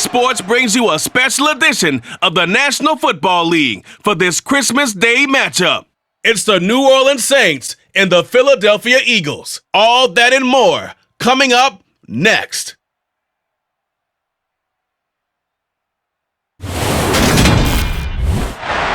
Sports brings you a special edition of the National Football League for this Christmas Day matchup. It's the New Orleans Saints and the Philadelphia Eagles. All that and more coming up next.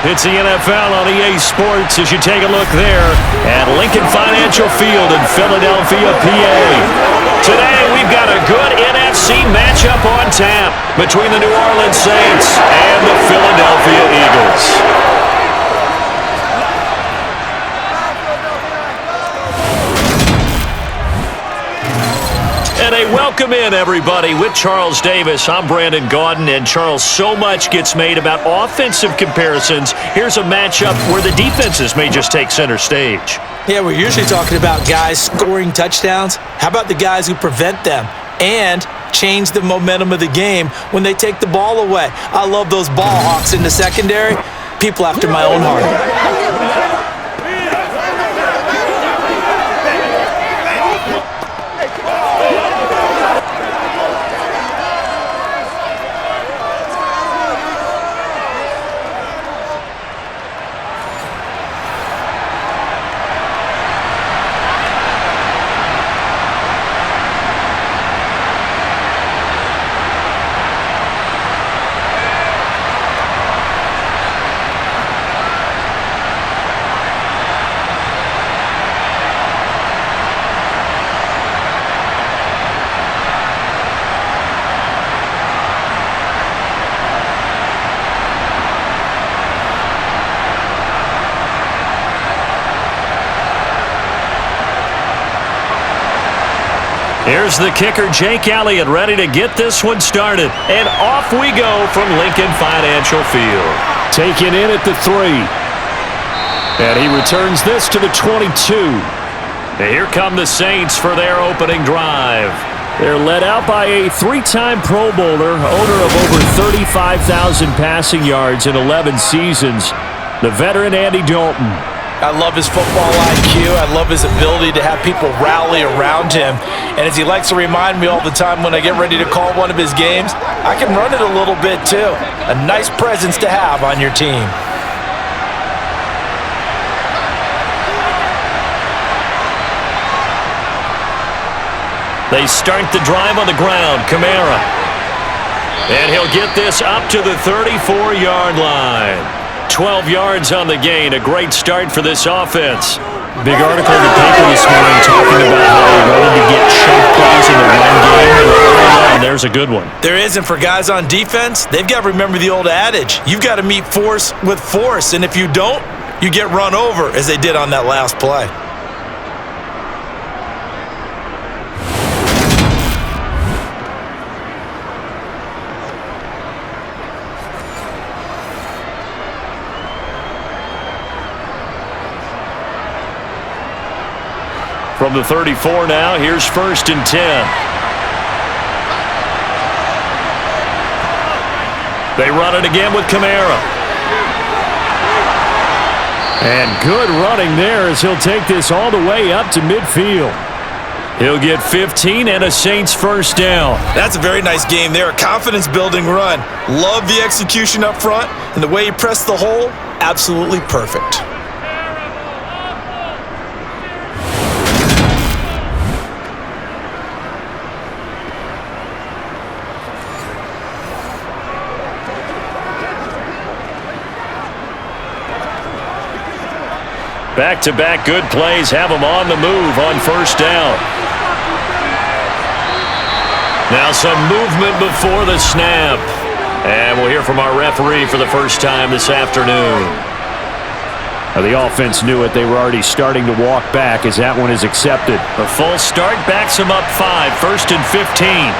It's the NFL on EA Sports as you take a look there at Lincoln Financial Field in Philadelphia, PA. Today we've got a good NFC matchup on tap between the New Orleans Saints and the Philadelphia Eagles. And a welcome in, everybody, with Charles Davis. I'm Brandon Gaudin, and Charles, so much gets made about offensive comparisons. Here's a matchup where the defenses may just take center stage. Yeah, we're usually talking about guys scoring touchdowns. How about the guys who prevent them and change the momentum of the game when they take the ball away? I love those ball hawks in the secondary. People after my own heart. Here's the kicker, Jake Elliott, ready to get this one started. And off we go from Lincoln Financial Field. Taken in at the 3. And he returns this to the 22. And here come the Saints for their opening drive. They're led out by a 3-time Pro Bowler, owner of over 35,000 passing yards in 11 seasons, the veteran Andy Dalton. I love his football IQ. I love his ability to have people rally around him. And as he likes to remind me all the time when I get ready to call one of his games, I can run it a little bit too. A nice presence to have on your team. They start the drive on the ground. Kamara. And he'll get this up to the 34-yard line. 12 yards on the gain. A great start for this offense. Big article in the paper this morning talking about how they wanted to get chunk plays in the run game. And there's a good one. There is, and for guys on defense, they've got to remember the old adage. You've got to meet force with force, and if you don't, you get run over, as they did on that last play. From the 34 now, here's 1st and 10. They run it again with Kamara. And good running there as he'll take this all the way up to midfield. He'll get 15 and a Saints first down. That's a very nice game there. A confidence-building run. Love the execution up front, and the way he pressed the hole, absolutely perfect. Back-to-back good plays have them on the move on first down. Now some movement before the snap. And we'll hear from our referee for the first time this afternoon. Now the offense knew it. They were already starting to walk back as that one is accepted. A false start backs them up 5. 1st and 15.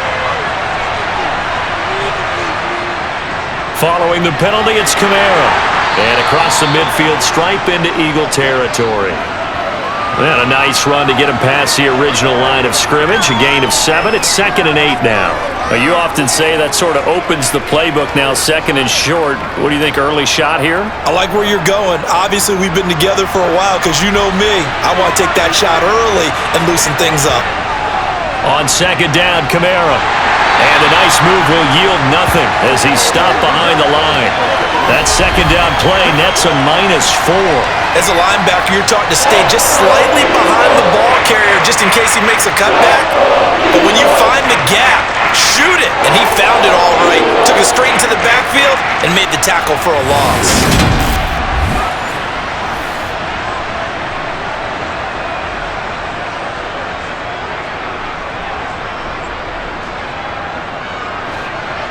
Following the penalty, it's Kamara. And across the midfield stripe into Eagle territory. And a nice run to get him past the original line of scrimmage. A gain of 7. It's 2nd and 8 now. You often say that sort of opens the playbook now, 2nd and short. What do you think, early shot here? I like where you're going. Obviously, we've been together for a while because you know me. I want to take that shot early and loosen things up. On 2nd down, Kamara. And a nice move will yield nothing as he's stopped behind the line. That second down play nets a -4. As a linebacker, you're taught to stay just slightly behind the ball carrier just in case he makes a cutback. But when you find the gap, shoot it. And he found it all right. Took it straight into the backfield and made the tackle for a loss.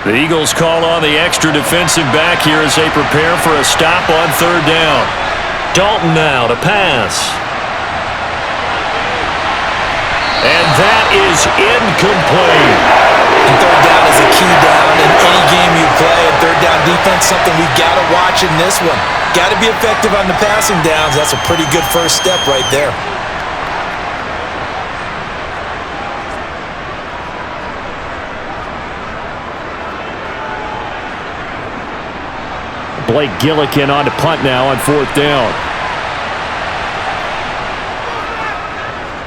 The Eagles call on the extra defensive back here as they prepare for a stop on third down. Dalton now to pass. And that is incomplete. And third down is a key down in any game you play. And third down defense, something we've got to watch in this one. Got to be effective on the passing downs. That's a pretty good first step right there. Blake Gillikin on to punt now on fourth down.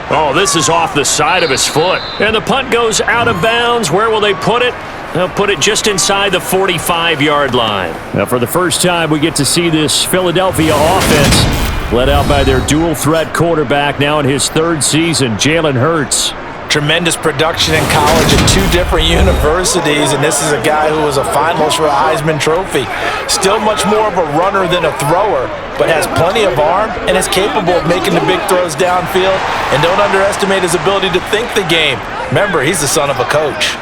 Oh, this is off the side of his foot. And the punt goes out of bounds. Where will they put it? They'll put it just inside the 45-yard line. Now, for the first time, we get to see this Philadelphia offense led out by their dual-threat quarterback now in his third season, Jalen Hurts. Tremendous production in college at two different universities, and this is a guy who was a finalist for a Heisman Trophy. Still much more of a runner than a thrower, but has plenty of arm and is capable of making the big throws downfield. And don't underestimate his ability to think the game. Remember, he's the son of a coach.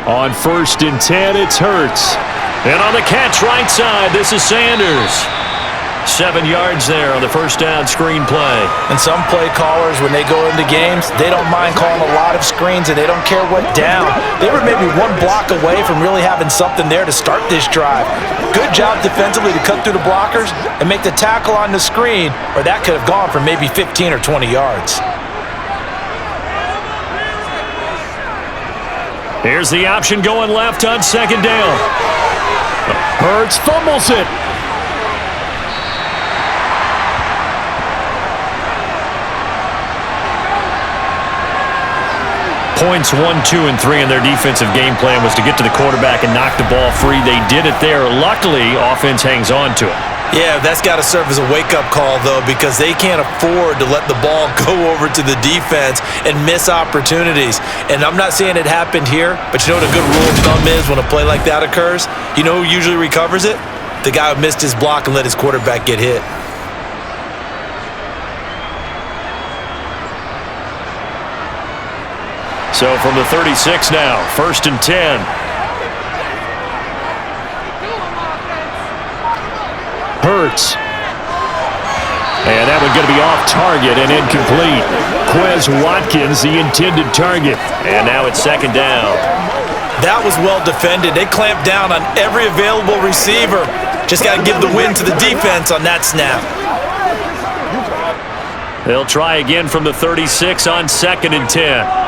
On 1st and 10, it's Hurts. And on the catch right side, this is Sanders. 7 yards there on the first down screen play. And some play callers, when they go into games, they don't mind calling a lot of screens and they don't care what down. They were maybe one block away from really having something there to start this drive. Good job defensively to cut through the blockers and make the tackle on the screen, or that could have gone for maybe 15 or 20 yards. Here's the option going left on second down. Hurts fumbles it. Points 1, 2, and 3 in their defensive game plan was to get to the quarterback and knock the ball free. They did it there. Luckily, offense hangs on to it. Yeah, that's got to serve as a wake-up call, though, because they can't afford to let the ball go over to the defense and miss opportunities. And I'm not saying it happened here, but you know what a good rule of thumb is when a play like that occurs? You know who usually recovers it? The guy who missed his block and let his quarterback get hit. So from the 36 now, 1st and 10. Hurts. And that one's going to be off target and incomplete. Quez Watkins, the intended target. And now it's second down. That was well defended. They clamped down on every available receiver. Just got to give the win to the defense on that snap. They'll try again from the 36 on 2nd and 10.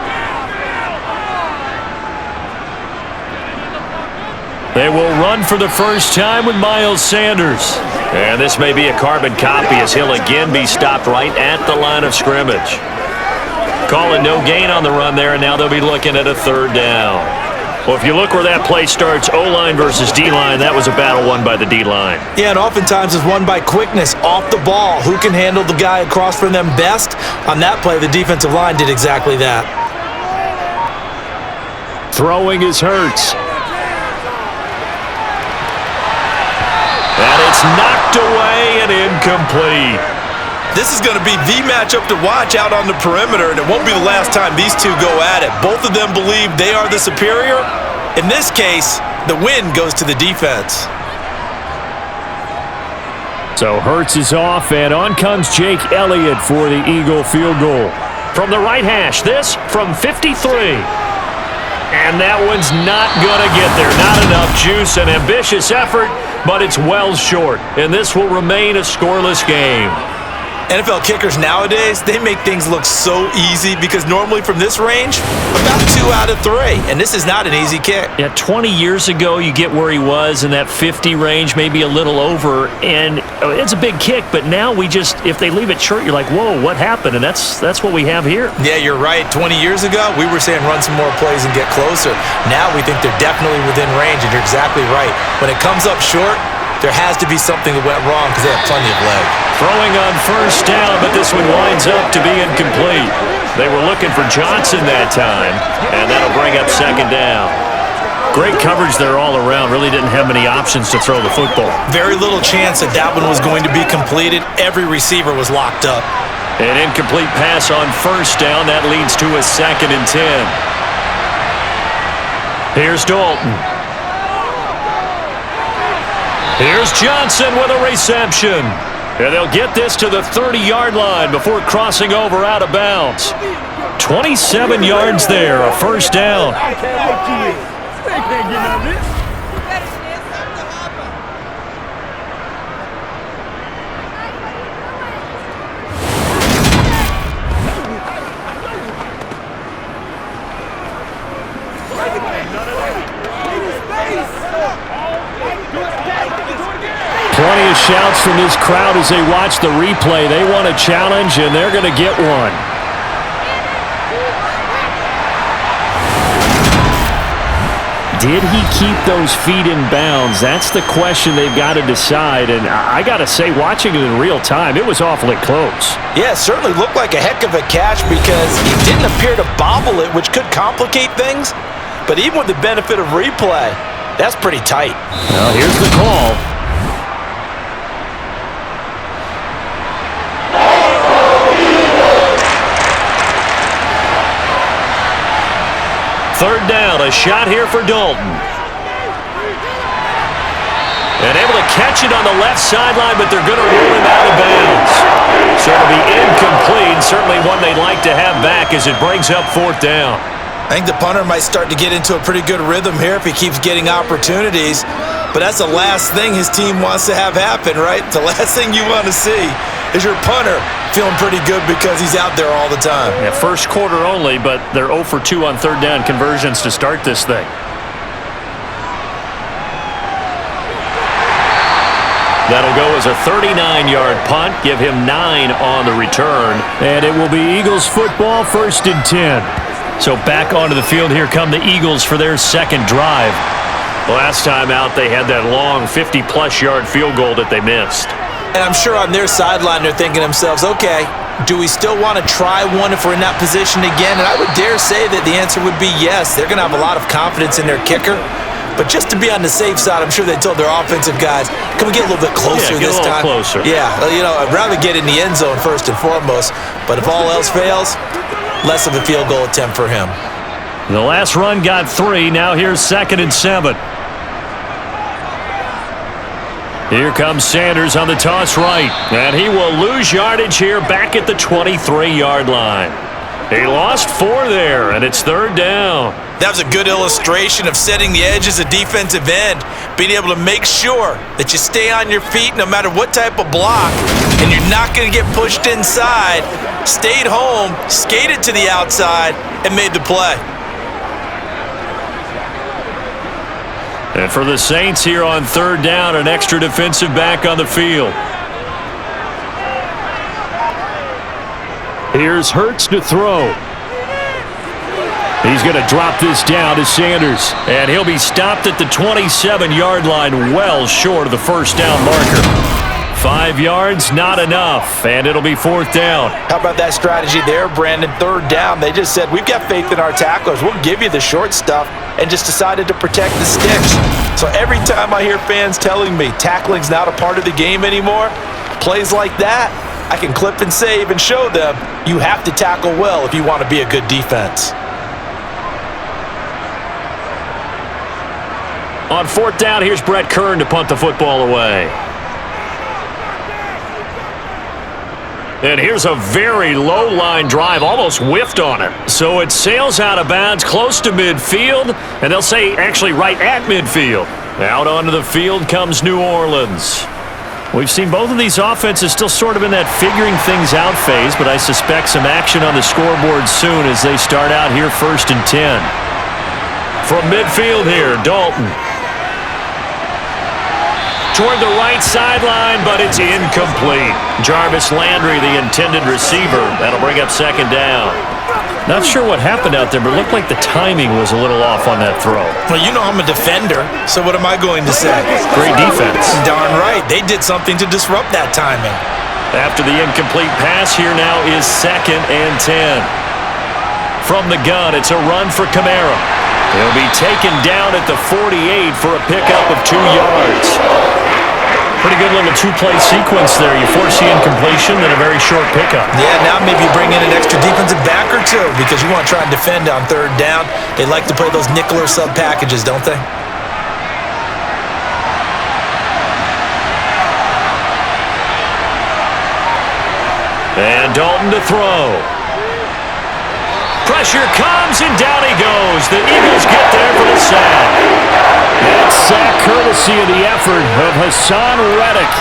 They will run for the first time with Miles Sanders. And this may be a carbon copy as he'll again be stopped right at the line of scrimmage. Calling no gain on the run there, and now they'll be looking at a third down. Well, if you look where that play starts, O-line versus D-line, that was a battle won by the D-line. Yeah, and oftentimes it's won by quickness, off the ball. Who can handle the guy across from them best? On that play, the defensive line did exactly that. Throwing is Hurts. And it's knocked away and incomplete. This is going to be the matchup to watch out on the perimeter, and it won't be the last time these two go at it. Both of them believe they are the superior. In this case, the win goes to the defense. So Hurts is off, and on comes Jake Elliott for the Eagle field goal. From the right hash, this from 53. And that one's not going to get there. Not enough juice, an ambitious effort, but it's well short. And this will remain a scoreless game. NFL kickers nowadays, they make things look so easy because normally from this range, about 2 out of 3. And this is not an easy kick. Yeah, 20 years ago, you get where he was in that 50 range, maybe a little over, and it's a big kick, but now if they leave it short, you're like, whoa, what happened? And that's what we have here. Yeah, you're right. 20 years ago, we were saying run some more plays and get closer. Now we think they're definitely within range, and you're exactly right. When it comes up short, there has to be something that went wrong because they have plenty of leg. Throwing on first down, but this one winds up to be incomplete. They were looking for Johnson that time, and that'll bring up second down. Great coverage there all around. Really didn't have many options to throw the football. Very little chance that one was going to be completed. Every receiver was locked up. An incomplete pass on first down. That leads to a 2nd and 10. Here's Dalton. Here's Johnson with a reception. And they'll get this to the 30-yard line before crossing over out of bounds. 27 yards there, a first down. Plenty of shouts from this crowd as they watch the replay. They want a challenge, and they're going to get one. Did he keep those feet in bounds? That's the question they've got to decide. And I got to say, watching it in real time, it was awfully close. Yeah, it certainly looked like a heck of a catch because he didn't appear to bobble it, which could complicate things. But even with the benefit of replay, that's pretty tight. Well, here's the call. Third down, a shot here for Dalton. And able to catch it on the left sideline, but they're going to rule him out of bounds. So it'll be incomplete, certainly one they'd like to have back as it brings up 4th down. I think the punter might start to get into a pretty good rhythm here if he keeps getting opportunities. But that's the last thing his team wants to have happen, right? The last thing you want to see is your punter feeling pretty good because he's out there all the time. Yeah, first quarter only, but they're 0 for 2 on third down conversions to start this thing. That'll go as a 39-yard punt, give him 9 on the return, and it will be Eagles football, 1st and 10. So back onto the field, here come the Eagles for their second drive. Last time out, they had that long 50-plus yard field goal that they missed. And I'm sure on their sideline, they're thinking to themselves, okay, do we still want to try one if we're in that position again? And I would dare say that the answer would be yes. They're going to have a lot of confidence in their kicker. But just to be on the safe side, I'm sure they told their offensive guys, can we get a little bit closer this time? Closer. Yeah, I'd rather get in the end zone first and foremost. But if all else fails, less of a field goal attempt for him. The last run got 3. Now here's 2nd and 7. Here comes Sanders on the toss right. And he will lose yardage here back at the 23-yard line. He lost 4 there, and it's 3rd down. That was a good illustration of setting the edge as a defensive end, being able to make sure that you stay on your feet no matter what type of block, and you're not going to get pushed inside. Stayed home, skated to the outside, and made the play. And for the Saints here on 3rd down, an extra defensive back on the field. Here's Hurts to throw. He's going to drop this down to Sanders. And he'll be stopped at the 27-yard line, well short of the first down marker. 5 yards, not enough, and it'll be 4th down. How about that strategy there, Brandon? 3rd down, they just said, we've got faith in our tacklers. We'll give you the short stuff, and just decided to protect the sticks. So every time I hear fans telling me tackling's not a part of the game anymore, plays like that, I can clip and save and show them you have to tackle well if you want to be a good defense. On 4th down, here's Brett Kern to punt the football away. And here's a very low-line drive, almost whiffed on it. So it sails out of bounds close to midfield, and they'll say actually right at midfield. Out onto the field comes New Orleans. We've seen both of these offenses still sort of in that figuring things out phase, but I suspect some action on the scoreboard soon as they start out here 1st and 10. From midfield here, Dalton. Toward the right sideline, but it's incomplete. Jarvis Landry, the intended receiver. That'll bring up 2nd down. Not sure what happened out there, but it looked like the timing was a little off on that throw. Well, you know I'm a defender, so what am I going to say? Great defense. Darn right. They did something to disrupt that timing. After the incomplete pass, here now is 2nd and 10. From the gun, it's a run for Kamara. He'll be taken down at the 48 for a pickup of 2 yards. Pretty good little 2-play sequence there. You force the incompletion, then a very short pickup. Yeah, now maybe bring in an extra defensive back or two because you want to try and defend on 3rd down. They like to play those nickel or sub packages, don't they? And Dalton to throw. Pressure comes, and down he goes. The Eagles get there for the sack. That sack courtesy of the effort of Hassan Reddick.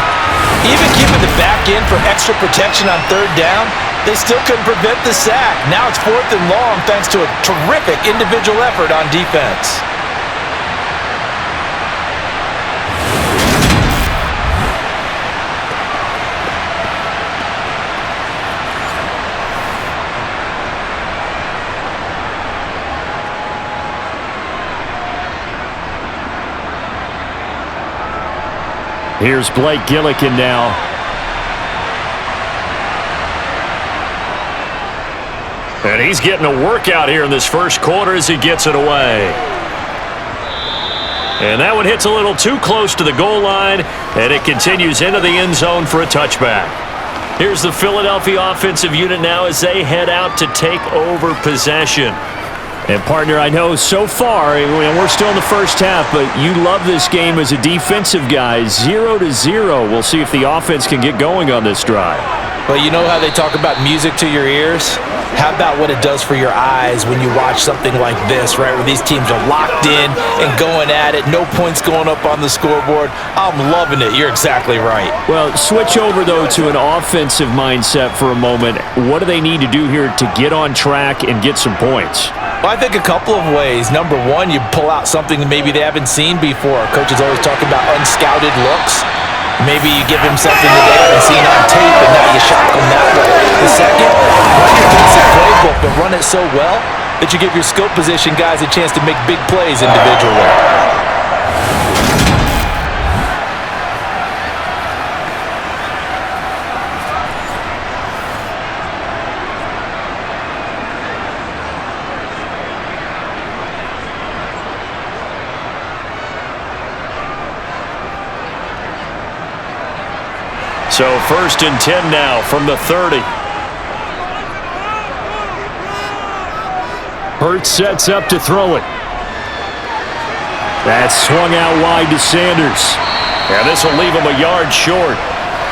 Even keeping the back in for extra protection on 3rd down, they still couldn't prevent the sack. Now it's 4th and long thanks to a terrific individual effort on defense. Here's Blake Gillikin now. And he's getting a workout here in this 1st quarter as he gets it away. And that one hits a little too close to the goal line, and it continues into the end zone for a touchback. Here's the Philadelphia offensive unit now as they head out to take over possession. And, partner, I know so far, and we're still in the 1st half, but you love this game as a defensive guy. 0-0. We'll see if the offense can get going on this drive. Well, you know how they talk about music to your ears? How about what it does for your eyes when you watch something like this, right, where these teams are locked in and going at it, no points going up on the scoreboard? I'm loving it. You're exactly right. Well, switch over, though, to an offensive mindset for a moment. What do they need to do here to get on track and get some points? Well, I think a couple of ways. Number one, you pull out something that maybe they haven't seen before. Coaches always talk about unscouted looks. Maybe you give them something that they haven't seen on tape, and now you shock them that way. The second, run your basic playbook, but run it so well that you give your skill position guys a chance to make big plays individually. So 1st and 10 now from the 30. Hurts sets up to throw it. That's swung out wide to Sanders. And this will leave him a yard short.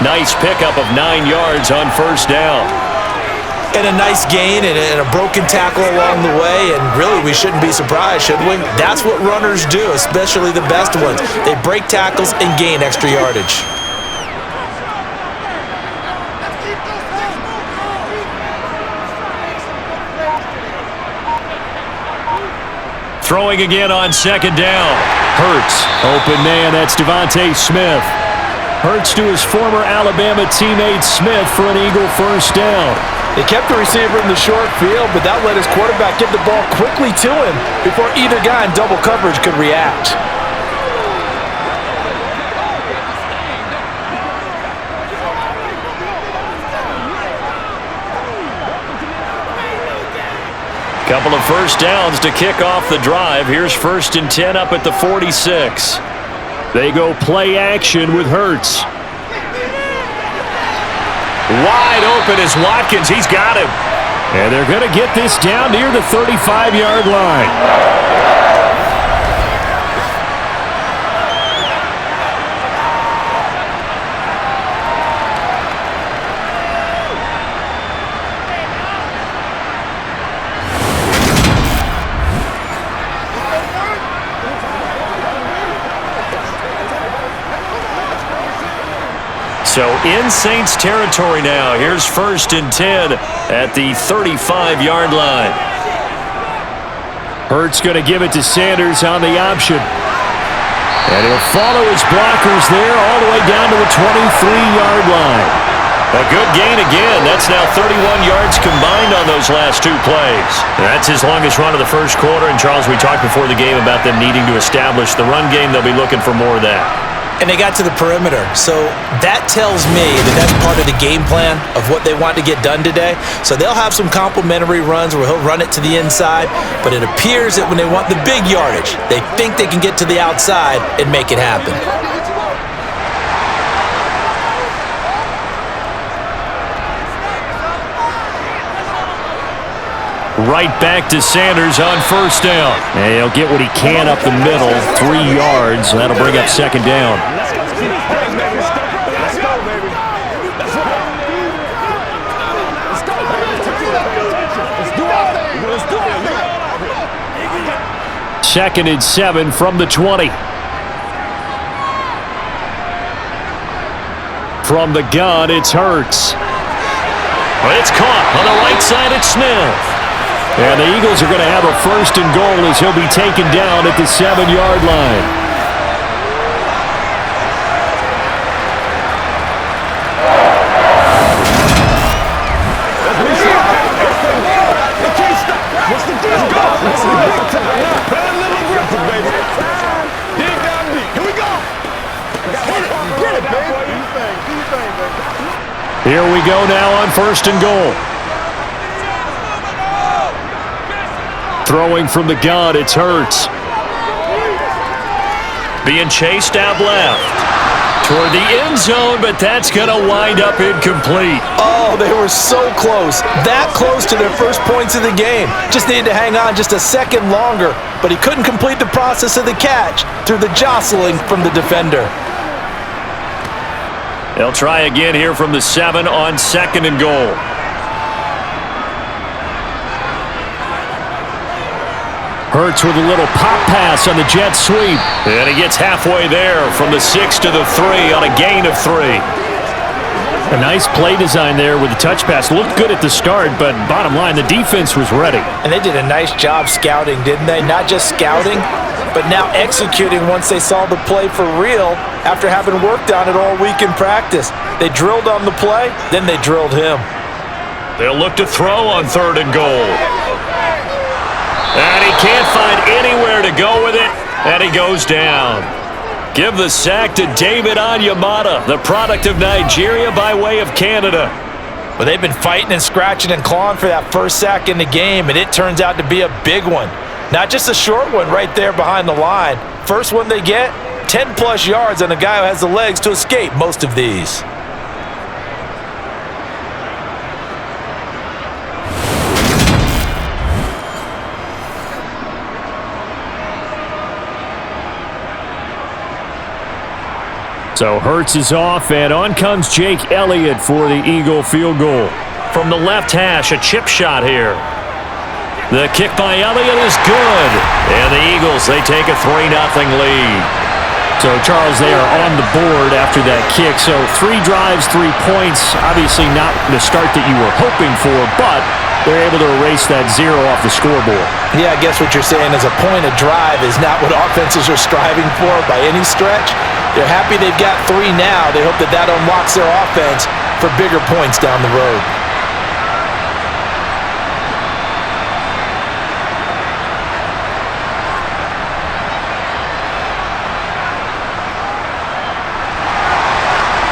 Nice pickup of 9 yards on 1st down. And a nice gain and a broken tackle along the way, and really we shouldn't be surprised, should we? That's what runners do, especially the best ones. They break tackles and gain extra yardage. Throwing again on 2nd down. Hurts. Open man, that's Devontae Smith. Hurts to his former Alabama teammate Smith for an Eagle 1st down. They kept the receiver in the short field, but that let his quarterback get the ball quickly to him before either guy in double coverage could react. Couple of 1st downs to kick off the drive. Here's 1st and 10 up at the 46. They go play action with Hurts. Wide open is Watkins. He's got him. And they're going to get this down near the 35-yard line. So in Saints territory now. Here's 1st and 10 at the 35-yard line. Hurts going to give it to Sanders on the option. And he'll follow his blockers there all the way down to the 23-yard line. A good gain again. That's now 31 yards combined on those last 2 plays. That's his longest run of the first quarter. And, Charles, we talked before the game about them needing to establish the run game. They'll be looking for more of that. And they got to the perimeter. So that tells me that that's part of the game plan of what they want to get done today. So they'll have some complimentary runs where he'll run it to the inside. But it appears that when they want the big yardage, they think they can get to the outside and make it happen. Right back to Sanders on 1st down. And he'll get what he can up the middle, 3 yards. That'll bring up 2nd down. Second and 7 from the 20. From the gun, it's Hurts. It's caught on the right side. It's Smith. And the Eagles are going to have a 1st and goal as he'll be taken down at the 7-yard line. Here we go now on 1st and goal. Throwing from the gun, it's Hurts. Being chased out left. Toward the end zone, but that's going to wind up incomplete. Oh, they were so close. That close to their first points of the game. Just needed to hang on just a second longer, but he couldn't complete the process of the catch through the jostling from the defender. They'll try again here from the 7 on 2nd and goal. Hurts with a little pop pass on the jet sweep. And he gets halfway there from the 6 to the 3 on a gain of 3. A nice play design there with the touch pass. Looked good at the start, but bottom line, the defense was ready. And they did a nice job scouting, didn't they? Not just scouting, but now executing once they saw the play for real after having worked on it all week in practice. They drilled on the play, then they drilled him. They'll look to throw on 3rd and goal. And he can't find anywhere to go with it, and he goes down. Give the sack to David Onyemata, the product of Nigeria by way of Canada. Well, they've been fighting and scratching and clawing for that first sack in the game, and it turns out to be a big one. Not just a short one right there behind the line. First one they get, 10-plus yards on a guy who has the legs to escape most of these. So Hurts is off, and on comes Jake Elliott for the Eagle field goal. From the left hash, a chip shot here. The kick by Elliott is good. And the Eagles, they take a 3-0 lead. So, Charles, they are on the board after that kick. So 3 drives, 3 points. Obviously not the start that you were hoping for, but they're able to erase that 0 off the scoreboard. Yeah, I guess what you're saying is a point of drive is not what offenses are striving for by any stretch. They're happy they've got 3 now. They hope that that unlocks their offense for bigger points down the road.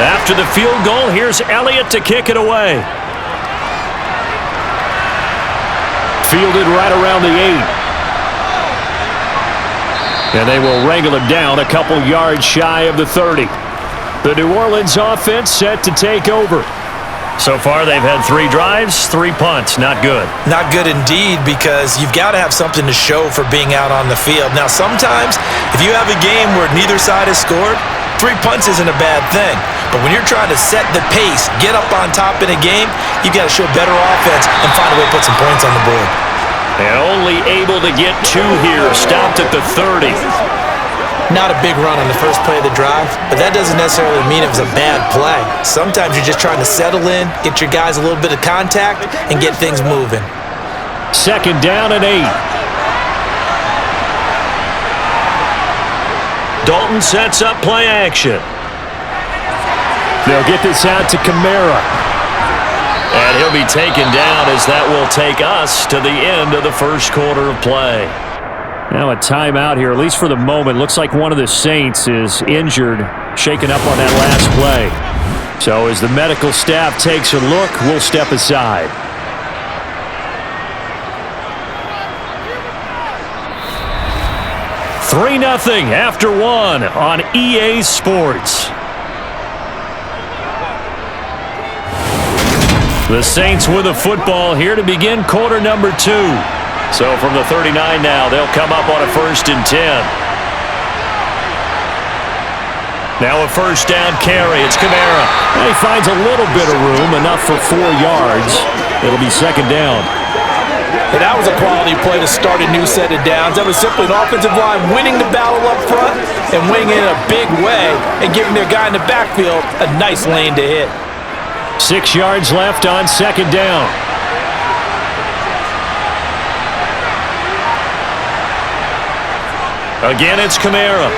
After the field goal, here's Elliott to kick it away. Fielded right around the 8. And they will wrangle him down a couple yards shy of the 30. The New Orleans offense set to take over. So far, they've had 3 drives, 3 punts. Not good. Not good indeed, because you've got to have something to show for being out on the field. Now, sometimes, if you have a game where neither side has scored, 3 punts isn't a bad thing. But when you're trying to set the pace, get up on top in a game, you've got to show better offense and find a way to put some points on the board. And only able to get 2 here. Stopped at the 30. Not a big run on the first play of the drive, but that doesn't necessarily mean it was a bad play. Sometimes you're just trying to settle in, get your guys a little bit of contact, and get things moving. 2nd down and 8. Dalton sets up play action. They'll get this out to Kamara. And he'll be taken down as that will take us to the end of the first quarter of play. Now a timeout here, at least for the moment. Looks like one of the Saints is injured, shaken up on that last play. So as the medical staff takes a look, we'll step aside. $3-0 after 1 on EA Sports. The Saints with the football here to begin quarter number 2. So from the 39 now, they'll come up on a 1st and 10. Now a 1st down carry. It's Kamara. And he finds a little bit of room, enough for 4 yards. It'll be 2nd down. And that was a quality play to start a new set of downs. That was simply an offensive line winning the battle up front and winning it in a big way and giving their guy in the backfield a nice lane to hit. 6 yards left on 2nd down. Again, it's Kamara.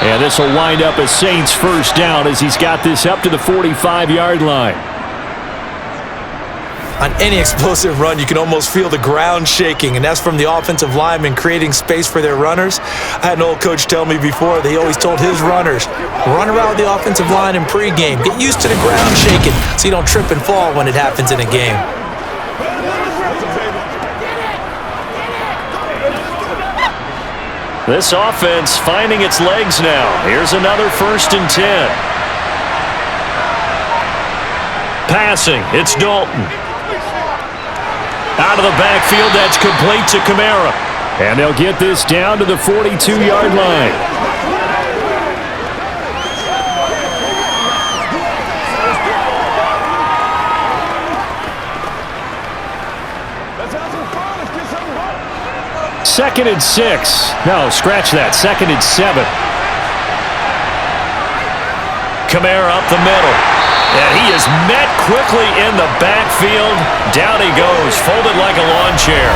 And this will wind up a Saints 1st down as he's got this up to the 45-yard line. On any explosive run, you can almost feel the ground shaking, and that's from the offensive linemen creating space for their runners. I had an old coach tell me before that he always told his runners, run around the offensive line in pregame. Get used to the ground shaking so you don't trip and fall when it happens in a game. This offense finding its legs now. Here's another 1st and 10. Passing, it's Dalton. Out of the backfield, that's complete to Kamara. And they'll get this down to the 42-yard line. Second and 6. No, scratch that. 2nd and 7. Kamara up the middle. And he is met quickly in the backfield. Down he goes, folded like a lawn chair.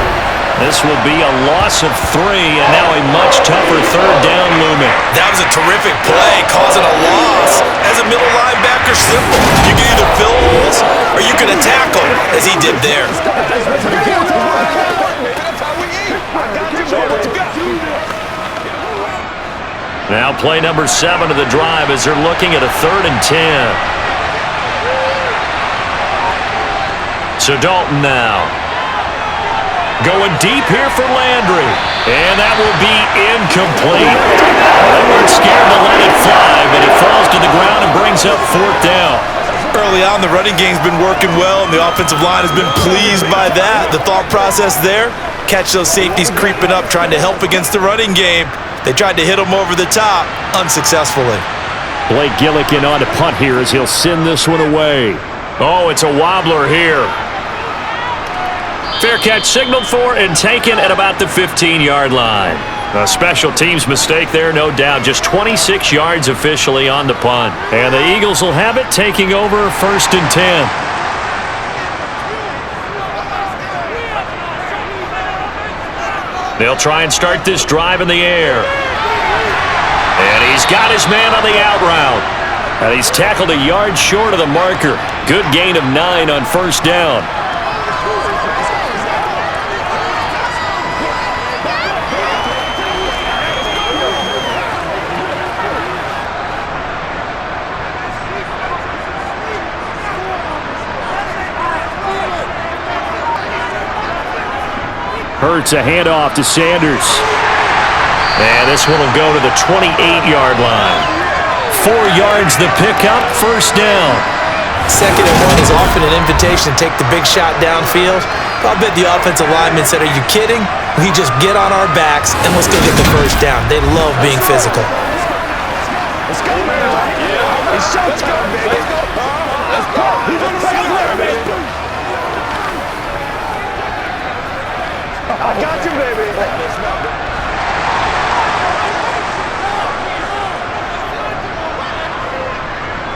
This will be a loss of 3, and now a much tougher 3rd down looming. That was a terrific play, causing a loss. As a middle linebacker, simple. You can either fill holes or you can attack them, as he did there. Now play number 7 of the drive as they're looking at a 3rd and 10. So Dalton now. Going deep here for Landry. And that will be incomplete. They weren't scared to let it fly, but it falls to the ground and brings up 4th down. Early on, the running game's been working well, and the offensive line has been pleased by that. The thought process there, catch those safeties creeping up, trying to help against the running game. They tried to hit them over the top, unsuccessfully. Blake Gillikin on to punt here as he'll send this one away. Oh, it's a wobbler here. Fair catch signaled for and taken at about the 15-yard line. A special teams mistake there, no doubt. Just 26 yards officially on the punt. And the Eagles will have it, taking over 1st and 10. They'll try and start this drive in the air. And he's got his man on the out route. And he's tackled a yard short of the marker. Good gain of 9 on 1st down. Hurts a handoff to Sanders. And this one will go to the 28-yard line. 4 yards the pickup, 1st down. 2nd and 1 is often an invitation to take the big shot downfield. I'll bet the offensive lineman said, are you kidding? We just get on our backs and let's go get the 1st down. They love being physical. Let's go, man. Yeah. It's showtime, baby. Let's go. He's on the right there, baby. I got you, baby.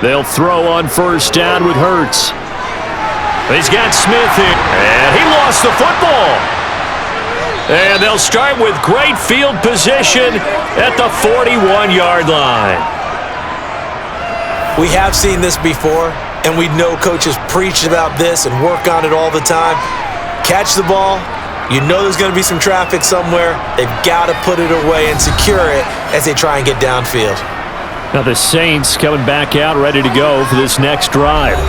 They'll throw on first down with Hurts. He's got Smith here, and he lost the football. And they'll start with great field position at the 41-yard line. We have seen this before, and we know coaches preach about this and work on it all the time. Catch the ball. You know there's going to be some traffic somewhere. They've got to put it away and secure it as they try and get downfield. Now the Saints coming back out ready to go for this next drive.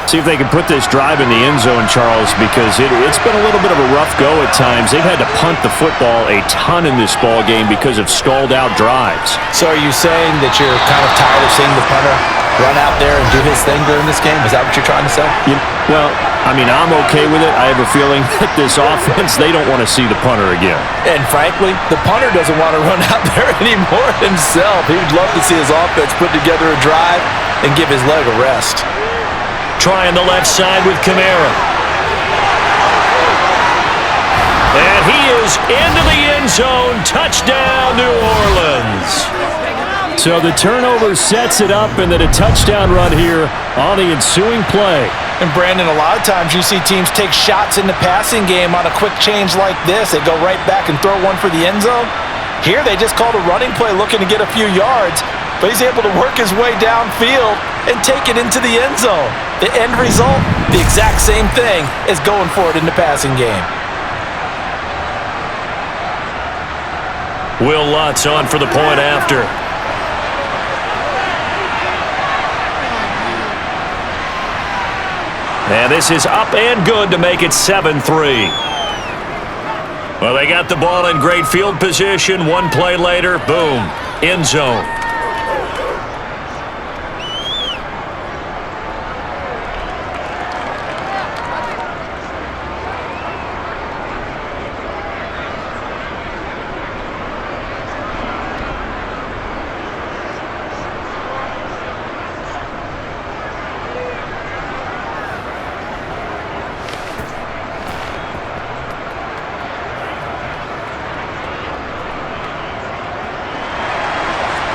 See if they can put this drive in the end zone, Charles, because it's been a little bit of a rough go at times. They've had to punt the football a ton in this ball game because of stalled-out drives. So are you saying that you're kind of tired of seeing the punter run out there and do his thing during this game? Is that what you're trying to say? Well, I mean, I'm okay with it. I have a feeling that this offense, they don't want to see the punter again. And frankly, the punter doesn't want to run out there anymore himself. He would love to see his offense put together a drive and give his leg a rest. Trying the left side with Kamara. And he is into the end zone. Touchdown, New Orleans. So the turnover sets it up, and then a touchdown run here on the ensuing play. And Brandon, a lot of times you see teams take shots in the passing game on a quick change like this. They go right back and throw one for the end zone. Here they just called a running play looking to get a few yards, but he's able to work his way downfield and take it into the end zone. The end result, the exact same thing as going for it in the passing game. Will Lutz on for the point after. And this is up and good to make it 7-3. Well, they got the ball in great field position. One play later, boom, end zone.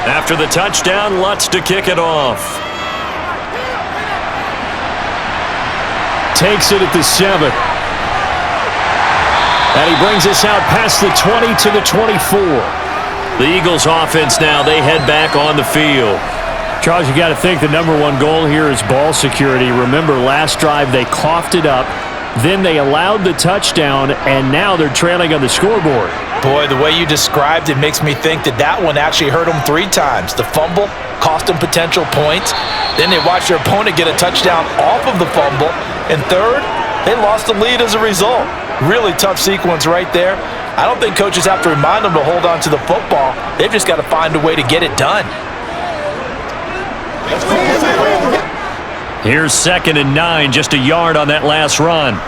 After the touchdown, Lutz to kick it off. Takes it at the 7. And he brings us out past the 20 to the 24. The Eagles offense now, they head back on the field. Charles, you got to think the number one goal here is ball security. Remember, last drive they coughed it up, then they allowed the touchdown, and now they're trailing on the scoreboard. Boy, the way you described it makes me think that one actually hurt them 3 times. The fumble cost them potential points. Then they watched their opponent get a touchdown off of the fumble. And third, they lost the lead as a result. Really tough sequence right there. I don't think coaches have to remind them to hold on to the football. They've just got to find a way to get it done. Here's 2nd and 9, just a yard on that last run.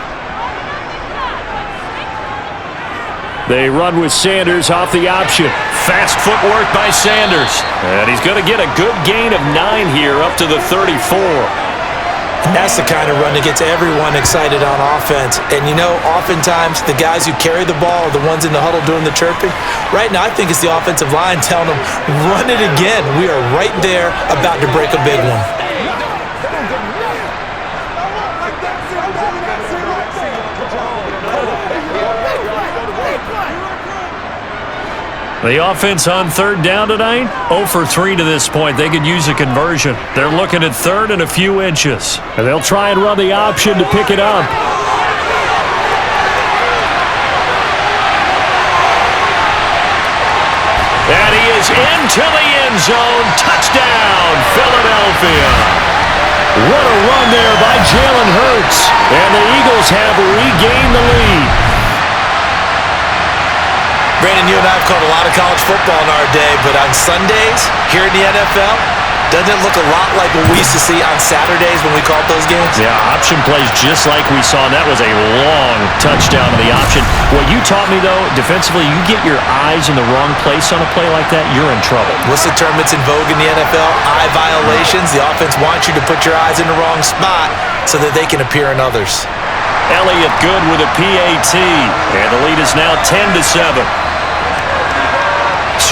They run with Sanders off the option. Fast footwork by Sanders. And he's going to get a good gain of 9 here up to the 34. And that's the kind of run that gets everyone excited on offense. And you know, oftentimes the guys who carry the ball are the ones in the huddle doing the chirping. Right now, I think it's the offensive line telling them, run it again. We are right there about to break a big one. The offense on 3rd down tonight, 0 for 3 to this point. They could use a conversion. They're looking at 3rd and a few inches. And they'll try and run the option to pick it up. And he is into the end zone. Touchdown, Philadelphia. What a run there by Jalen Hurts. And the Eagles have regained the lead. Brandon, you and I have called a lot of college football in our day, but on Sundays, here in the NFL, doesn't it look a lot like what we used to see on Saturdays when we called those games? Yeah, option plays just like we saw. That was a long touchdown to the option. What you taught me, though, defensively, you get your eyes in the wrong place on a play like that, you're in trouble. What's the term that's in vogue in the NFL? Eye violations. The offense wants you to put your eyes in the wrong spot so that they can appear in others. Elliott good with a PAT, and the lead is now 10-7.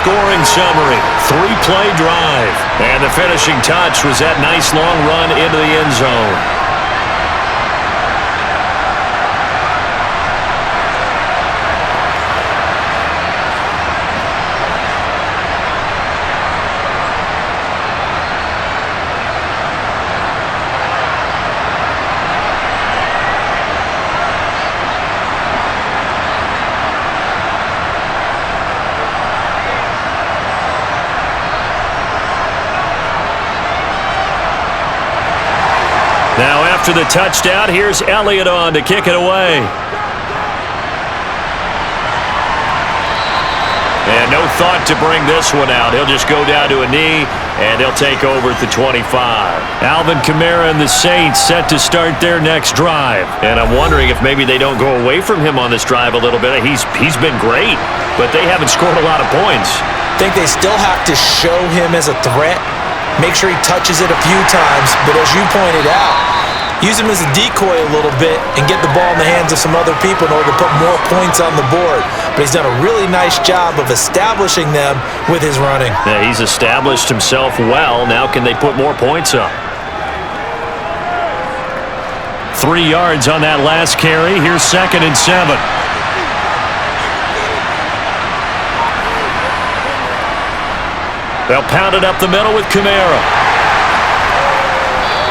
scoring summary. 3-play drive. And the finishing touch was that nice long run into the end zone. Now after the touchdown, here's Elliott on to kick it away. And no thought to bring this one out. He'll just go down to a knee, and he'll take over at the 25. Alvin Kamara and the Saints set to start their next drive. And I'm wondering if maybe they don't go away from him on this drive a little bit. He's been great, but they haven't scored a lot of points. I think they still have to show him as a threat. Make sure he touches it a few times, but as you pointed out, use him as a decoy a little bit and get the ball in the hands of some other people in order to put more points on the board. But he's done a really nice job of establishing them with his running. Yeah, he's established himself well. Now can they put more points up? 3 yards on that last carry. Here's 2nd and 7. They'll pound it up the middle with Kamara.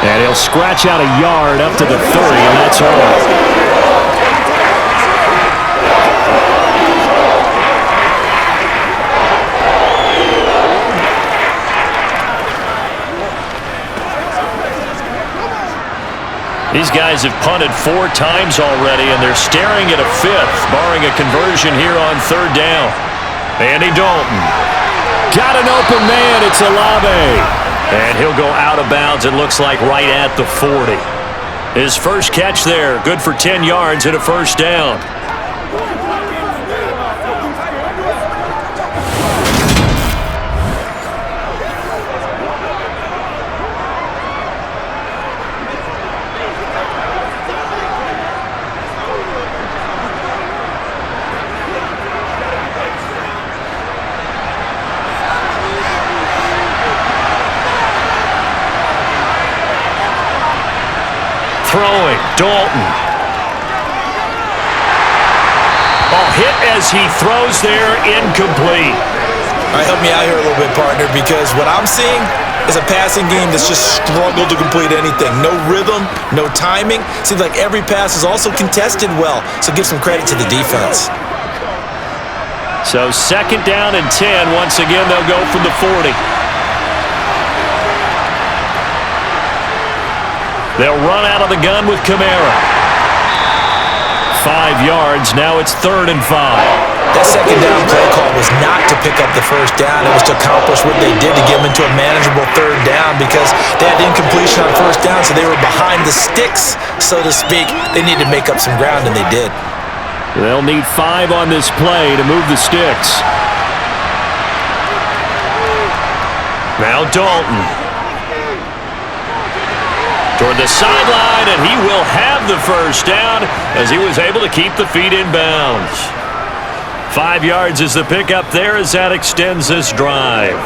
And he'll scratch out a yard up to the 30, and that's all. These guys have punted 4 times already, and they're staring at a 5th, barring a conversion here on 3rd down. Andy Dalton. Got an open man. It's Olave. And he'll go out of bounds, it looks like, right at the 40. His first catch there, good for 10 yards and a first down. Throwing, Dalton. Hit as he throws there, incomplete. All right, help me out here a little bit, partner, because what I'm seeing is a passing game that's just struggled to complete anything. No rhythm, no timing. Seems like every pass is also contested well, so give some credit to the defense. So 2nd down and 10. Once again, they'll go from the 40. They'll run out of the gun with Kamara. 5 yards. Now it's 3rd and 5. That 2nd down play call was not to pick up the first down. It was to accomplish what they did to get them into a manageable 3rd down because they had incompletion on first down, so they were behind the sticks, so to speak. They needed to make up some ground, and they did. They'll need 5 on this play to move the sticks. Now Dalton. Toward the sideline, and he will have the first down as he was able to keep the feet in bounds. 5 yards is the pickup there as that extends this drive.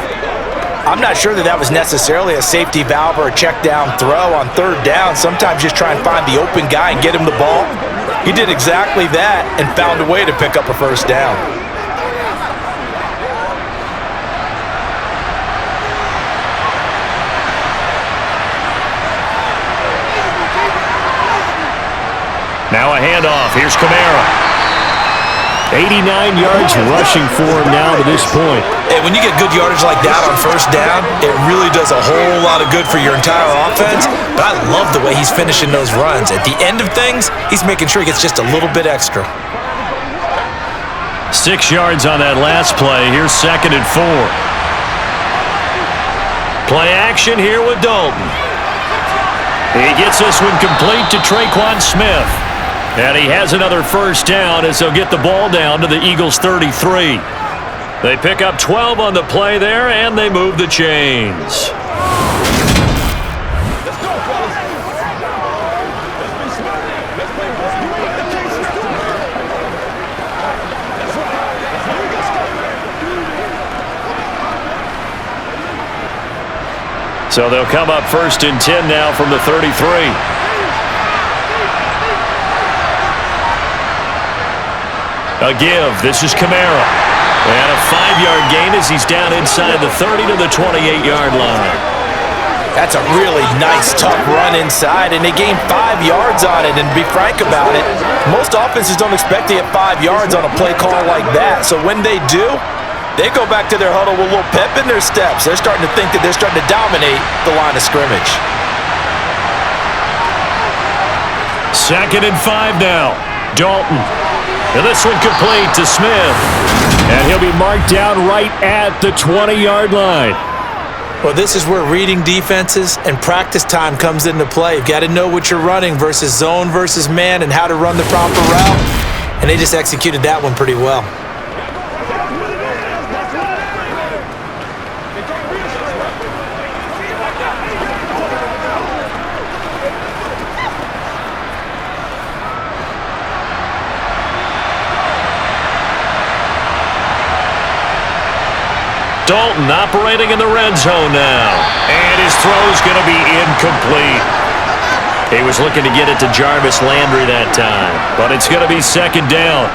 I'm not sure that was necessarily a safety valve or a check down throw on 3rd down. Sometimes just try and find the open guy and get him the ball. He did exactly that and found a way to pick up a first down. Now a handoff. Here's Kamara. 89 yards rushing for him now to this point. Hey, when you get good yardage like that on first down, it really does a whole lot of good for your entire offense. But I love the way he's finishing those runs. At the end of things, he's making sure he gets just a little bit extra. 6 yards on that last play. Here's 2nd and 4. Play action here with Dalton. He gets this one complete to Traquan Smith. And he has another first down as they'll get the ball down to the Eagles' 33. They pick up 12 on the play there, and they move the chains. So they'll come up 1st and 10 now from the 33. A give. This is Kamara. And a 5-yard gain as he's down inside the 30 to the 28-yard line. That's a really nice, tough run inside, and they gained 5 yards on it. And to be frank about it, most offenses don't expect to get 5 yards on a play call like that. So when they do, they go back to their huddle with a little pep in their steps. They're starting to think that they're starting to dominate the line of scrimmage. 2nd and 5 now. Dalton. And this one complete to Smith. And he'll be marked down right at the 20-yard line. Well, this is where reading defenses and practice time comes into play. You've got to know what you're running versus zone versus man and how to run the proper route. And they just executed that one pretty well. Dalton operating in the red zone now. And his throw's going to be incomplete. He was looking to get it to Jarvis Landry that time, but it's going to be 2nd down.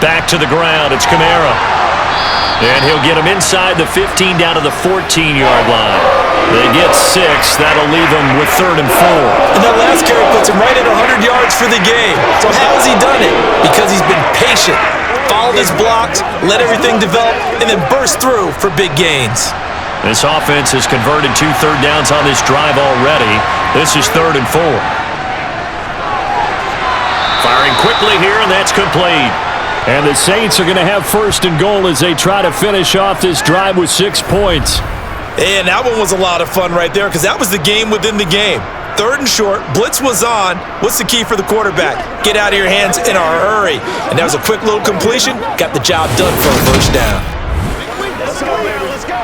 Back to the ground, it's Kamara. And he'll get him inside the 15 down to the 14-yard line. They get 6. That'll leave him with 3rd and 4. And that last carry puts him right at 100 yards for the game. So how has he done it? Because he's been patient, followed his blocks, let everything develop, and then burst through for big gains. This offense has converted 2 third downs on this drive already. This is 3rd and 4. Firing quickly here, and that's complete. And the Saints are going to have 1st and goal as they try to finish off this drive with 6 points. And that one was a lot of fun right there because that was the game within the game. 3rd and short, blitz was on. What's the key for the quarterback? Get out of your hands in a hurry. And that was a quick little completion. Got the job done for a 1st down. Let's go, baby. Let's go.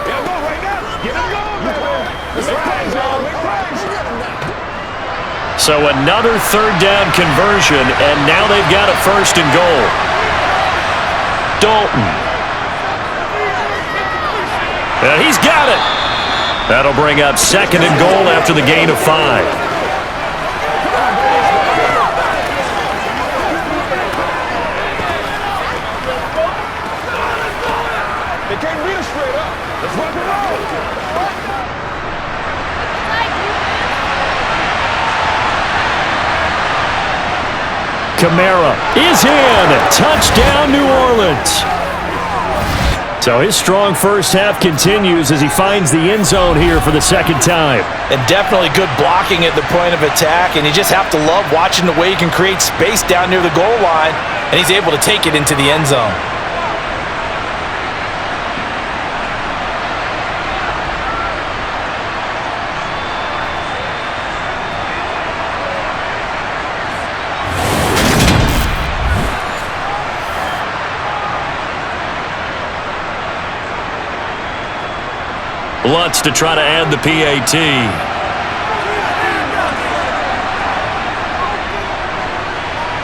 Get him going right now. Get him going, baby. Let's rise, y'all. Let's rise. So another 3rd down conversion, and now they've got a 1st and goal. Dalton. And he's got it. That'll bring up 2nd and goal after the gain of 5. They can't beat us straight up. Let's rock and roll. Kamara is in. Touchdown, New Orleans. So his strong first half continues as he finds the end zone here for the 2nd time. And definitely good blocking at the point of attack. And you just have to love watching the way he can create space down near the goal line. And he's able to take it into the end zone. Lutz to try to add the PAT.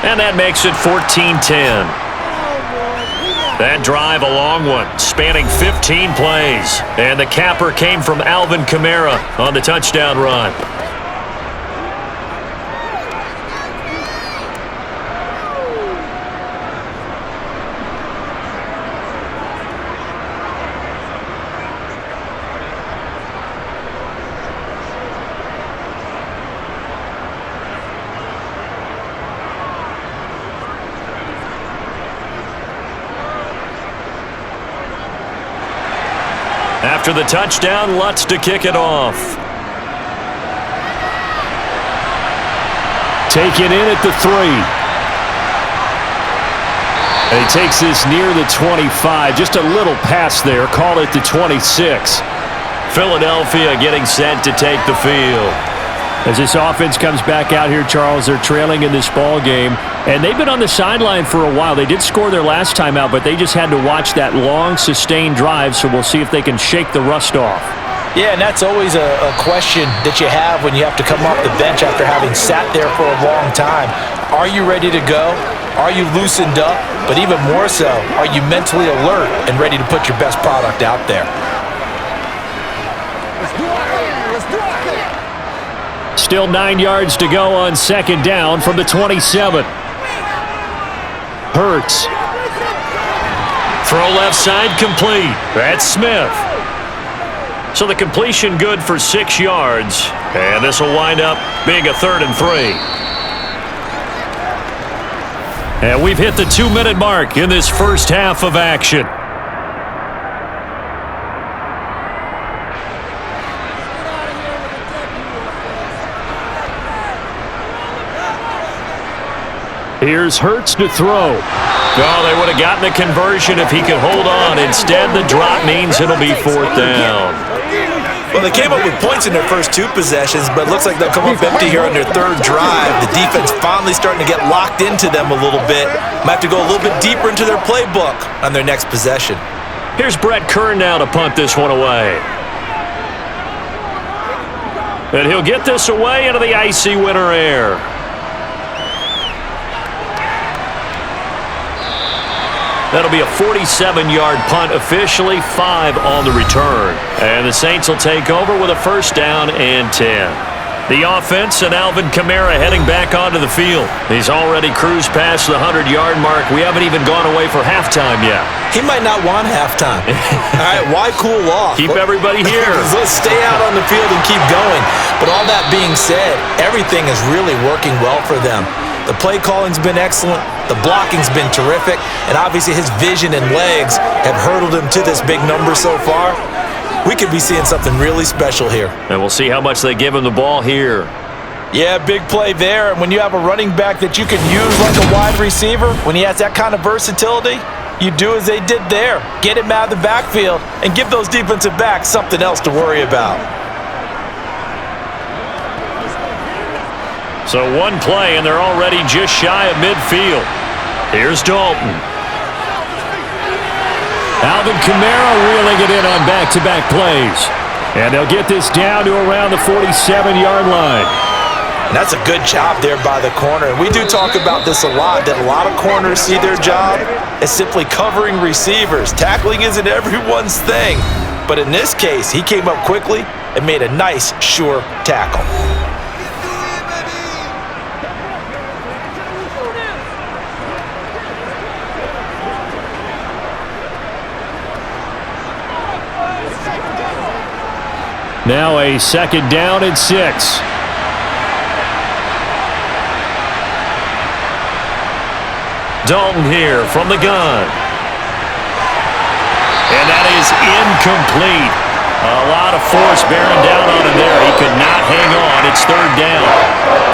And that makes it 14-10. That drive a long one, spanning 15 plays. And the capper came from Alvin Kamara on the touchdown run. After the touchdown, Lutz to kick it off. Taken in at the 3. And he takes this near the 25. Just a little pass there. Call it the 26. Philadelphia getting set to take the field. As this offense comes back out here, Charles, they're trailing in this ball game. And they've been on the sideline for a while. They did score their last time out, but they just had to watch that long, sustained drive, so we'll see if they can shake the rust off. Yeah, and that's always a question that you have when you have to come off the bench after having sat there for a long time. Are you ready to go? Are you loosened up? But even more so, are you mentally alert and ready to put your best product out there? Still 9 yards to go on second down from the 27. Hurts. Throw left side complete. That's Smith. So the completion good for 6 yards. And this will wind up being a 3rd and 3. And we've hit the 2-minute mark in this first half of action. Here's Hurts to throw. Oh, they would have gotten the conversion if he could hold on. Instead, the drop means it'll be 4th down. Well, they came up with points in their first 2 possessions, but it looks like they'll come up empty here on their 3rd drive. The defense finally starting to get locked into them a little bit. Might have to go a little bit deeper into their playbook on their next possession. Here's Brett Kern now to punt this one away. And he'll get this away into the icy winter air. That'll be a 47-yard punt, officially 5 on the return. And the Saints will take over with a 1st down and 10. The offense and Alvin Kamara heading back onto the field. He's already cruised past the 100-yard mark. We haven't even gone away for halftime yet. He might not want halftime. All right, why cool off? Keep everybody here. Let's stay out on the field and keep going. But all that being said, everything is really working well for them. The play calling's been excellent. The blocking's been terrific. And obviously his vision and legs have hurdled him to this big number so far. We could be seeing something really special here. And we'll see how much they give him the ball here. Yeah, big play there. And when you have a running back that you can use like a wide receiver, when he has that kind of versatility, you do as they did there. Get him out of the backfield and give those defensive backs something else to worry about. So one play, and they're already just shy of midfield. Here's Dalton. Alvin Kamara reeling it in on back-to-back plays. And they'll get this down to around the 47-yard line. And that's a good job there by the corner. And we do talk about this a lot, that a lot of corners see their job as simply covering receivers. Tackling isn't everyone's thing. But in this case, he came up quickly and made a nice, sure tackle. Now a 2nd down and 6. Dalton here from the gun. And that is incomplete. A lot of force bearing down on him there. He could not hang on. It's 3rd down.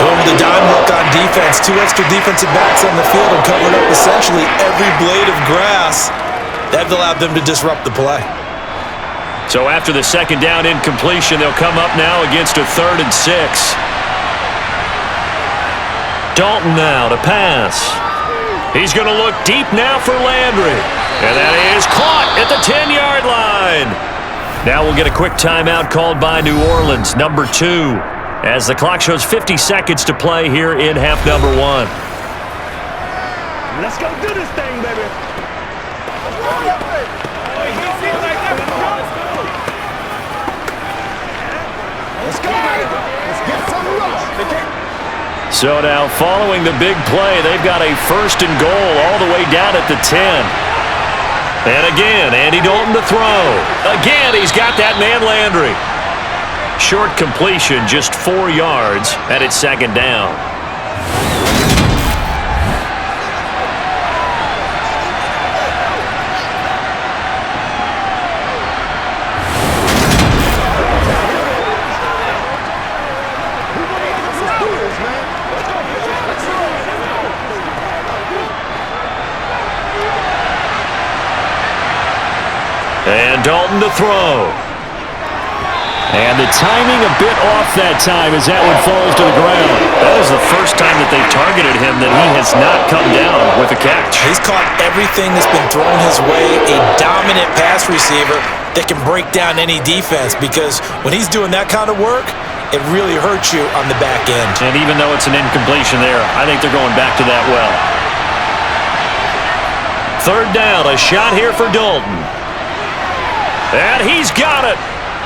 Going with the dime look on defense. 2 extra defensive backs on the field and covered up essentially every blade of grass. That allowed them to disrupt the play. So after the 2nd down incompletion, they'll come up now against a 3rd and 6. Dalton now to pass. He's going to look deep now for Landry. And that is caught at the 10-yard line. Now we'll get a quick timeout called by New Orleans, number 2, as the clock shows 50 seconds to play here in half number 1. Let's go do this thing, baby. Let's go, baby. Let's get some rush. So now following the big play, they've got a 1st and goal all the way down at the 10. And again, Andy Dalton to throw. Again, he's got that man Landry. Short completion, just 4 yards, and it's 2nd down. And Dalton to throw. And the timing a bit off that time as that one falls to the ground. That is the first time that they've targeted him that he has not come down with a catch. He's caught everything that's been thrown his way, a dominant pass receiver that can break down any defense, because when he's doing that kind of work, it really hurts you on the back end. And even though it's an incompletion there, I think they're going back to that well. Third down, a shot here for Dalton. And he's got it.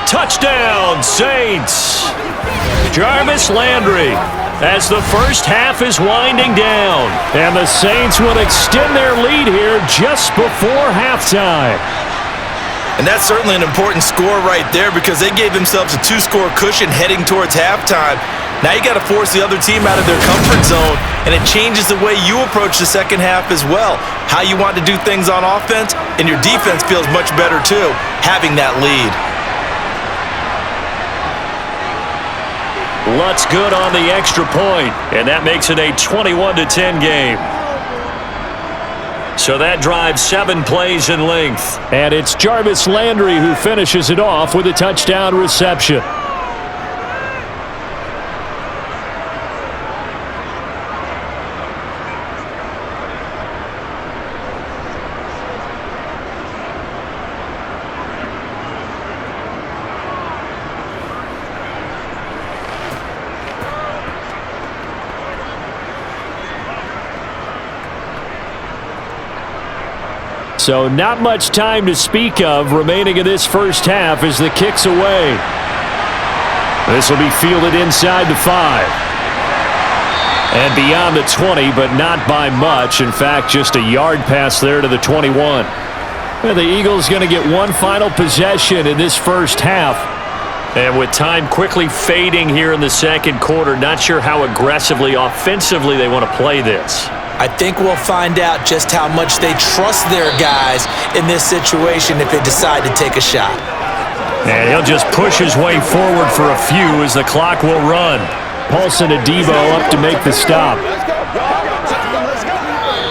Touchdown, Saints. Jarvis Landry as the first half is winding down. And the Saints will extend their lead here just before halftime. And that's certainly an important score right there, because they gave themselves a 2-score cushion heading towards halftime. Now you got to force the other team out of their comfort zone, and it changes the way you approach the second half as well. How you want to do things on offense, and your defense feels much better too, having that lead. Lutz good on the extra point, and that makes it a 21-10 game. So that drives 7 plays in length. And it's Jarvis Landry who finishes it off with a touchdown reception. So not much time to speak of remaining in this first half as the kick's away. This will be fielded inside the 5. And beyond the 20, but not by much. In fact, just a yard pass there to the 21. And the Eagles going to get one final possession in this first half. And with time quickly fading here in the second quarter, not sure how aggressively, offensively they want to play this. I think we'll find out just how much they trust their guys in this situation if they decide to take a shot. And he'll just push his way forward for a few as the clock will run. Paulson Adebo up to make the stop.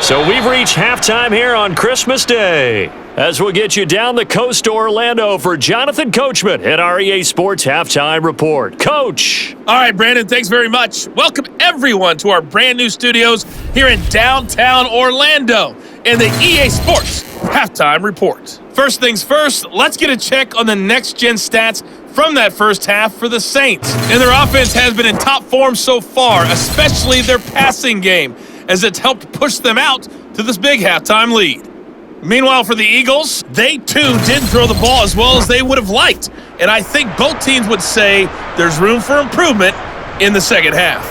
So we've reached halftime here on Christmas Day. As we'll get you down the coast to Orlando for Jonathan Coachman at our EA Sports Halftime Report. Coach! All right, Brandon, thanks very much. Welcome, everyone, to our brand new studios here in downtown Orlando in the EA Sports Halftime Report. First things first, let's get a check on the next-gen stats from that first half for the Saints. And their offense has been in top form so far, especially their passing game, as it's helped push them out to this big halftime lead. Meanwhile, for the Eagles, they too didn't throw the ball as well as they would have liked. And I think both teams would say there's room for improvement in the second half.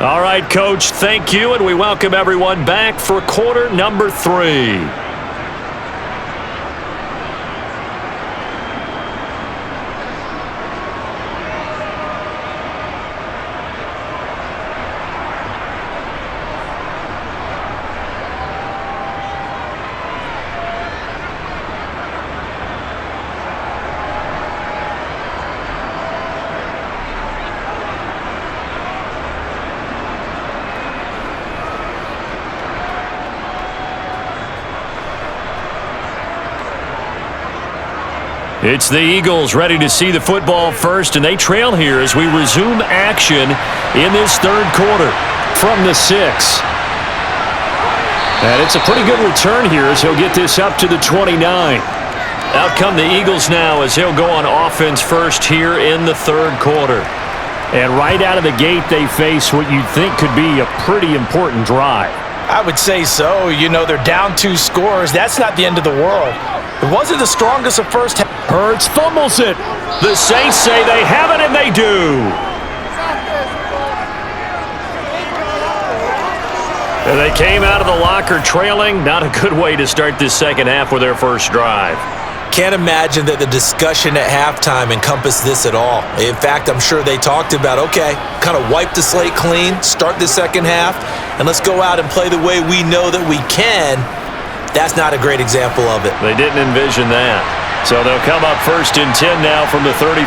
All right, Coach, thank you, and we welcome everyone back for quarter number 3. It's the Eagles ready to see the football first, and they trail here as we resume action in this third quarter from the 6. And it's a pretty good return here as he'll get this up to the 29. Out come the Eagles now as he'll go on offense first here in the third quarter. And right out of the gate, they face what you'd think could be a pretty important drive. I would say so. You know, they're down 2 scores. That's not the end of the world. It wasn't the strongest of first half. Hurts fumbles it. The Saints say they have it, and they do. And they came out of the locker trailing. Not a good way to start this second half with their first drive. Can't imagine that the discussion at halftime encompassed this at all. In fact, I'm sure they talked about, okay, kind of wipe the slate clean, start the second half, and let's go out and play the way we know that we can. That's not a great example of it. They didn't envision that. So they'll come up first and 10 now from the 33.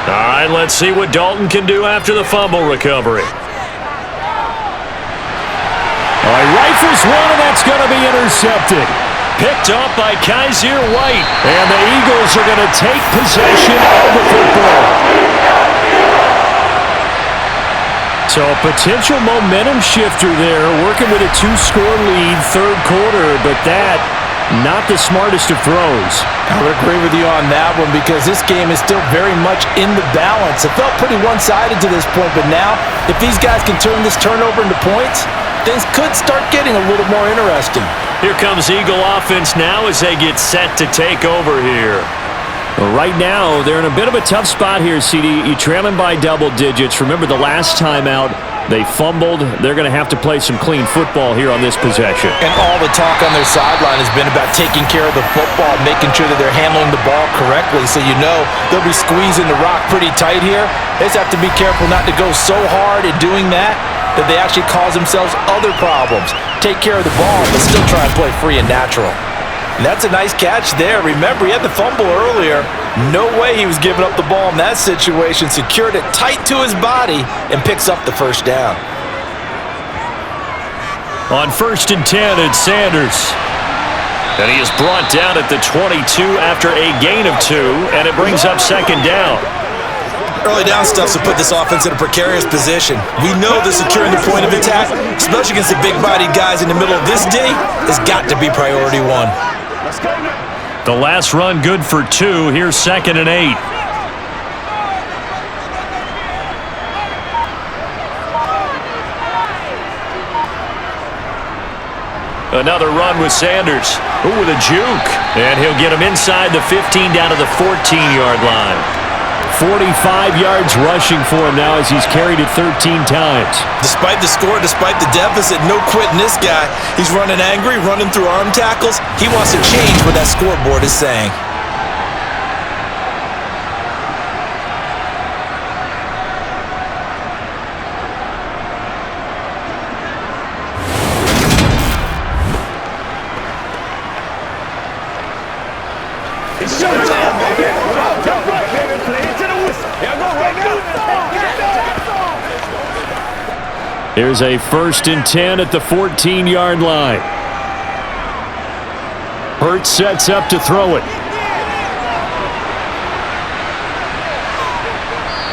All right, let's see what Dalton can do after the fumble recovery. All right, rifles one, and that's going to be intercepted. picked off by Kaiser White. And the Eagles are going to take possession of the football. So a potential momentum shifter there, working with a 2-score lead, third quarter, but that, not the smartest of throws. I would agree with you on that one because this game is still very much in the balance. It felt pretty one-sided to this point, but now, if these guys can turn this turnover into points, things could start getting a little more interesting. Here comes Eagle offense now as they get set to take over here. Well, right now, they're in a bit of a tough spot here, CD. You're trailing by double digits. Remember the last time out, they fumbled. They're going to have to play some clean football here on this possession. And all the talk on their sideline has been about taking care of the football, making sure that they're handling the ball correctly. So you know they'll be squeezing the rock pretty tight here. They just have to be careful not to go so hard in doing that they actually cause themselves other problems. Take care of the ball, but still try and play free and natural. And that's a nice catch there. Remember, he had the fumble earlier. No way he was giving up the ball in that situation. Secured it tight to his body and picks up the first down. On 1st and 10, it's Sanders. And he is brought down at the 22 after a gain of 2, and it brings up second down. Early down stuff to put this offense in a precarious position. We know that securing the point of attack, especially against the big-bodied guys in the middle of this D, has got to be priority 1. The last run good for 2. Here's 2nd and 8. Another run with Sanders. Ooh, with a juke. And he'll get him inside the 15 down to the 14-yard line. 45 yards rushing for him now as he's carried it 13 times. Despite the score, despite the deficit, no quitting this guy. He's running angry, running through arm tackles. He wants to change what that scoreboard is saying. It's showtime, baby. Jump right, baby. Play it to the whistle. Here I go right now. Here's a 1st and 10 at the 14-yard line. Hurts sets up to throw it.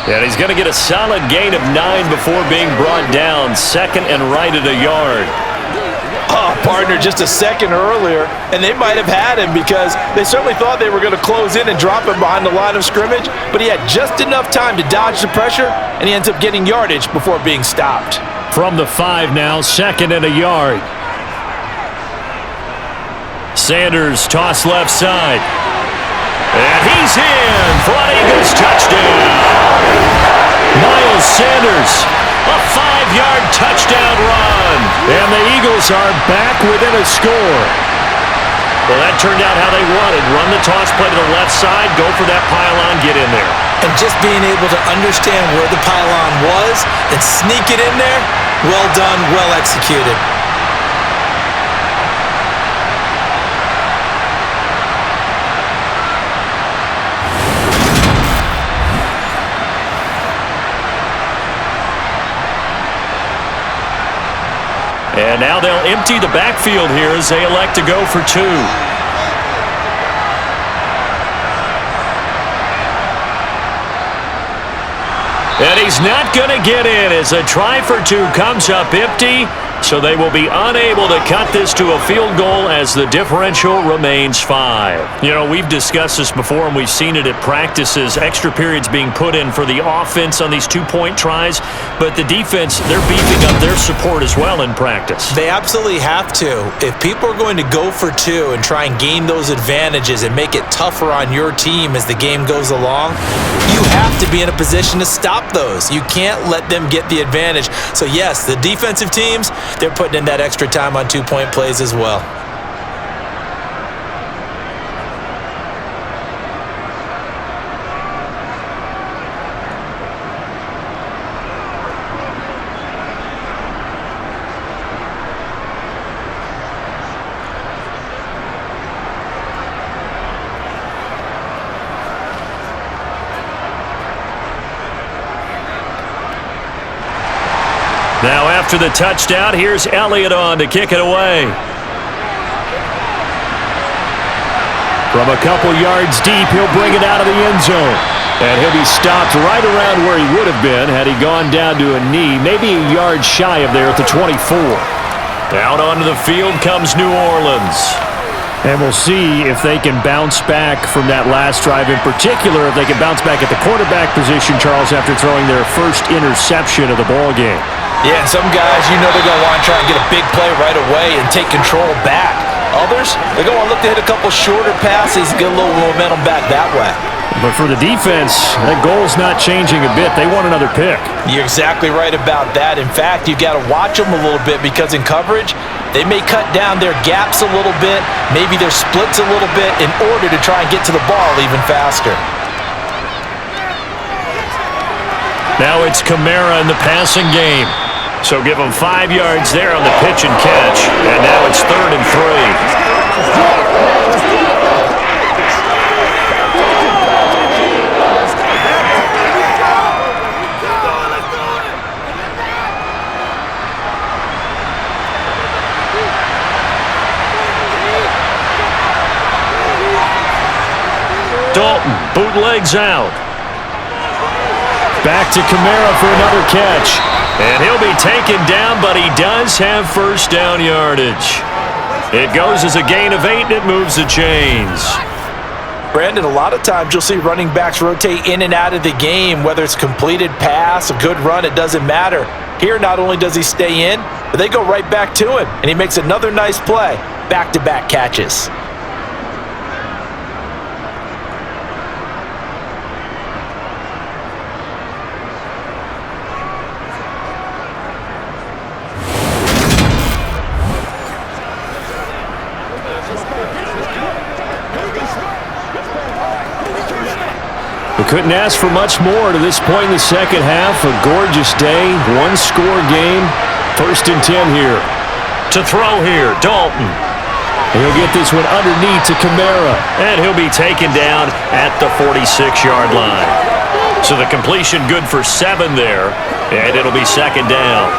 And he's going to get a solid gain of 9 before being brought down. 2nd and right at a yard. Oh, partner, just a second earlier, and they might have had him because they certainly thought they were going to close in and drop him behind the line of scrimmage, but he had just enough time to dodge the pressure, and he ends up getting yardage before being stopped. From the 5 now, 2nd and a yard. Sanders toss left side. And he's in for an Eagles touchdown. Miles Sanders, a 5-yard touchdown run. And the Eagles are back within a score. Well, that turned out how they wanted. Run the toss play to the left side, go for that pylon, get in there. And just being able to understand where the pylon was and sneak it in there, well done, well executed. And now they'll empty the backfield here as they elect to go for 2. And he's not going to get in as a try for 2 comes up empty. So they will be unable to cut this to a field goal as the differential remains 5. You know, we've discussed this before and we've seen it at practices. Extra periods being put in for the offense on these 2-point tries. But the defense, they're beefing up their support as well in practice. They absolutely have to. If people are going to go for 2 and try and gain those advantages and make it tougher on your team as the game goes along, you have to be in a position to stop those. You can't let them get the advantage. So yes, the defensive teams, they're putting in that extra time on 2-point plays as well. Now after the touchdown, here's Elliott on to kick it away. From a couple yards deep, he'll bring it out of the end zone. And he'll be stopped right around where he would have been had he gone down to a knee, maybe a yard shy of there at the 24. Out onto the field comes New Orleans. And we'll see if they can bounce back from that last drive, in particular, if they can bounce back at the quarterback position, Charles, after throwing their first interception of the ball game. Yeah, and some guys, you know they're going to want to try and get a big play right away and take control back. Others, they're going to look to hit a couple shorter passes, get a little momentum back that way. But for the defense, that goal's not changing a bit. They want another pick. You're exactly right about that. In fact, you've got to watch them a little bit because in coverage, they may cut down their gaps a little bit, maybe their splits a little bit in order to try and get to the ball even faster. Now it's Kamara in the passing game. So give him 5 yards there on the pitch and catch. And now it's 3rd and 3. Dalton bootlegs out. Back to Kamara for another catch. And he'll be taken down, but he does have first down yardage. It goes as a gain of 8, and it moves the chains. Brandon, a lot of times you'll see running backs rotate in and out of the game, whether it's completed pass, a good run, it doesn't matter. Here, not only does he stay in, but they go right back to him, and he makes another nice play. Back-to-back catches. We couldn't ask for much more to this point in the second half. A gorgeous day, one-score game. 1st and 10 here. To throw here, Dalton. And he'll get this one underneath to Kamara. And he'll be taken down at the 46-yard line. So the completion good for 7 there. And it'll be 2nd down.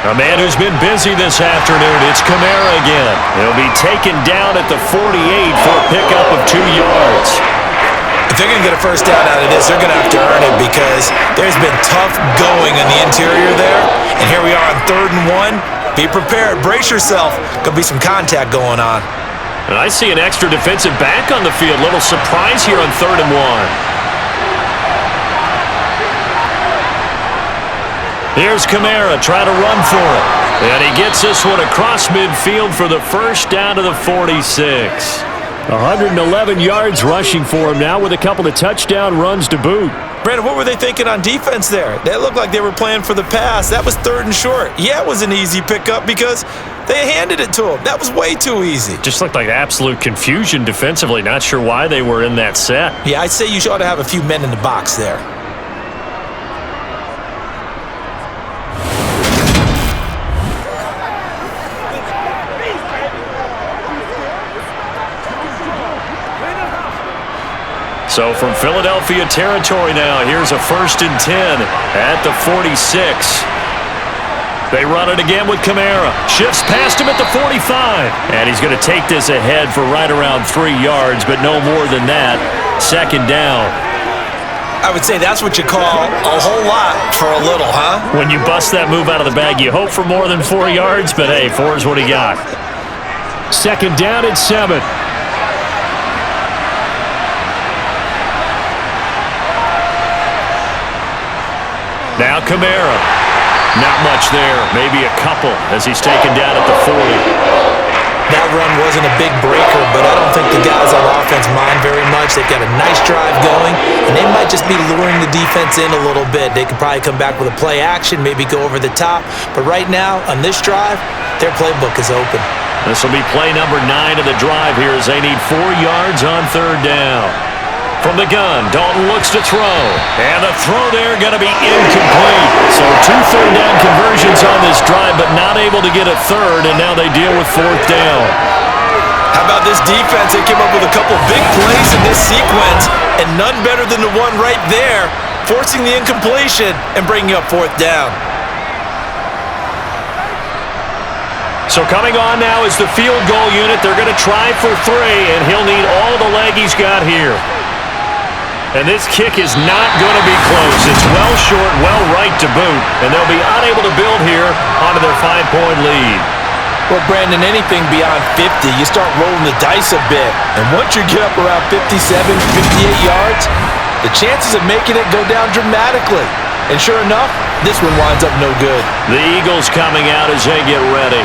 A man who's been busy this afternoon, it's Kamara again. He'll be taken down at the 48 for a pickup of 2 yards. If they're going to get a first down out of this, they're going to have to earn it because there's been tough going in the interior there. And here we are on 3rd and 1. Be prepared. Brace yourself. Could be some contact going on. And I see an extra defensive back on the field. Little surprise here on 3rd and 1. Here's Kamara trying to run for it. And he gets this one across midfield for the first down to the 46. 111 yards rushing for him now with a couple of touchdown runs to boot. Brandon, what were they thinking on defense there? They looked like they were playing for the pass. That was 3rd and short. Yeah, it was an easy pickup because they handed it to him. That was way too easy. Just looked like absolute confusion defensively. Not sure why they were in that set. Yeah, I'd say you ought to have a few men in the box there. So from Philadelphia territory now, here's a 1st and 10 at the 46. They run it again with Kamara. Shifts past him at the 45. And he's going to take this ahead for right around 3 yards, but no more than that. 2nd down. I would say that's what you call a whole lot for a little, huh? When you bust that move out of the bag, you hope for more than 4 yards, but hey, 4 is what he got. 2nd down at 7. Now Kamara. Not much there. Maybe a couple as he's taken down at the 40. That run wasn't a big breaker, but I don't think the guys on offense mind very much. They've got a nice drive going, and they might just be luring the defense in a little bit. They could probably come back with a play action, maybe go over the top. But right now, on this drive, their playbook is open. This will be play number 9 of the drive here as they need 4 yards on 3rd down. From the gun, Dalton looks to throw. And the throw there going to be incomplete. So 2 third down conversions on this drive, but not able to get a 3rd, and now they deal with 4th down. How about this defense? They came up with a couple big plays in this sequence, and none better than the one right there, forcing the incompletion and bringing up fourth down. So coming on now is the field goal unit. They're going to try for 3, and he'll need all the leg he's got here. And this kick is not going to be close. It's well short, well right to boot, and they'll be unable to build here onto their 5-point lead. Well, Brandon, anything beyond 50, you start rolling the dice a bit. And once you get up around 57, 58 yards, the chances of making it go down dramatically. And sure enough, this one winds up no good. The Eagles coming out as they get ready.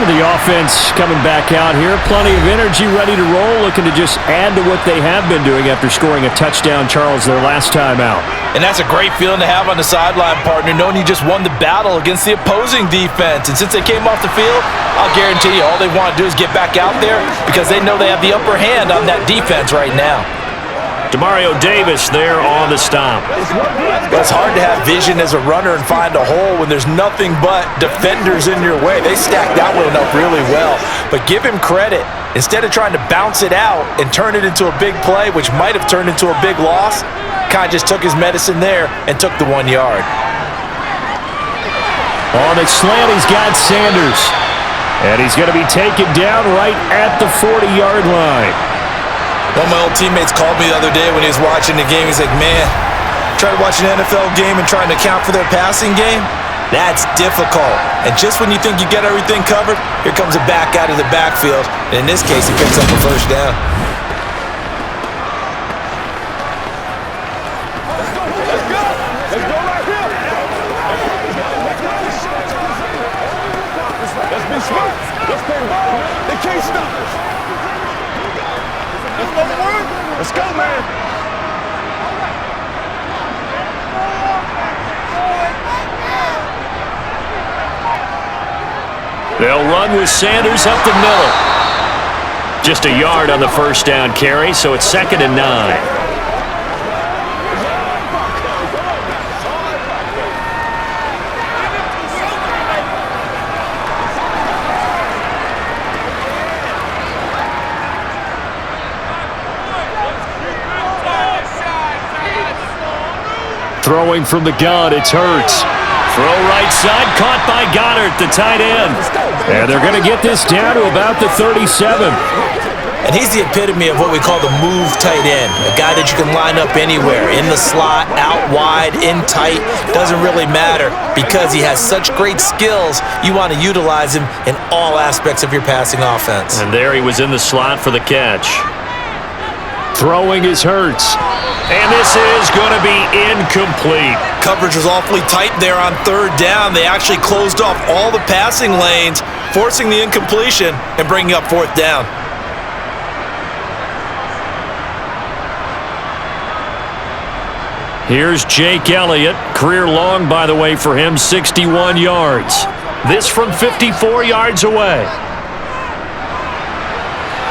The offense coming back out here. Plenty of energy, ready to roll, looking to just add to what they have been doing after scoring a touchdown, Charles, their last time out. And that's a great feeling to have on the sideline, partner, knowing you just won the battle against the opposing defense. And since they came off the field, I'll guarantee you all they want to do is get back out there because they know they have the upper hand on that defense right now. Demario Davis there on the stop. It's hard to have vision as a runner and find a hole when there's nothing but defenders in your way. They stacked that one up really well. But give him credit. Instead of trying to bounce it out and turn it into a big play, which might have turned into a big loss, kind of just took his medicine there and took the 1 yard. On the slant, he's got Sanders. And he's going to be taken down right at the 40-yard line. One of my old teammates called me the other day when he was watching the game. He's like, man, try to watch an NFL game and trying to account for their passing game? That's difficult. And just when you think you get everything covered, here comes a back out of the backfield. And in this case, he picks up a first down. Let's go right here. Let's be smart. Let's play the ball. They can't stop us. Let's go, man. They'll run with Sanders up the middle. Just a yard on the first down carry, so it's 2nd and 9. Throwing from the gun, it's Hurts. Throw right side, caught by Goddard, the tight end. And they're going to get this down to about the 37. And he's the epitome of what we call the move tight end, a guy that you can line up anywhere, in the slot, out wide, in tight, doesn't really matter because he has such great skills. You want to utilize him in all aspects of your passing offense. And there he was in the slot for the catch. Throwing is Hurts. And this is going to be incomplete. Coverage was awfully tight there on 3rd down. They actually closed off all the passing lanes, forcing the incompletion and bringing up 4th down. Here's Jake Elliott. Career long, by the way, for him, 61 yards. This from 54 yards away.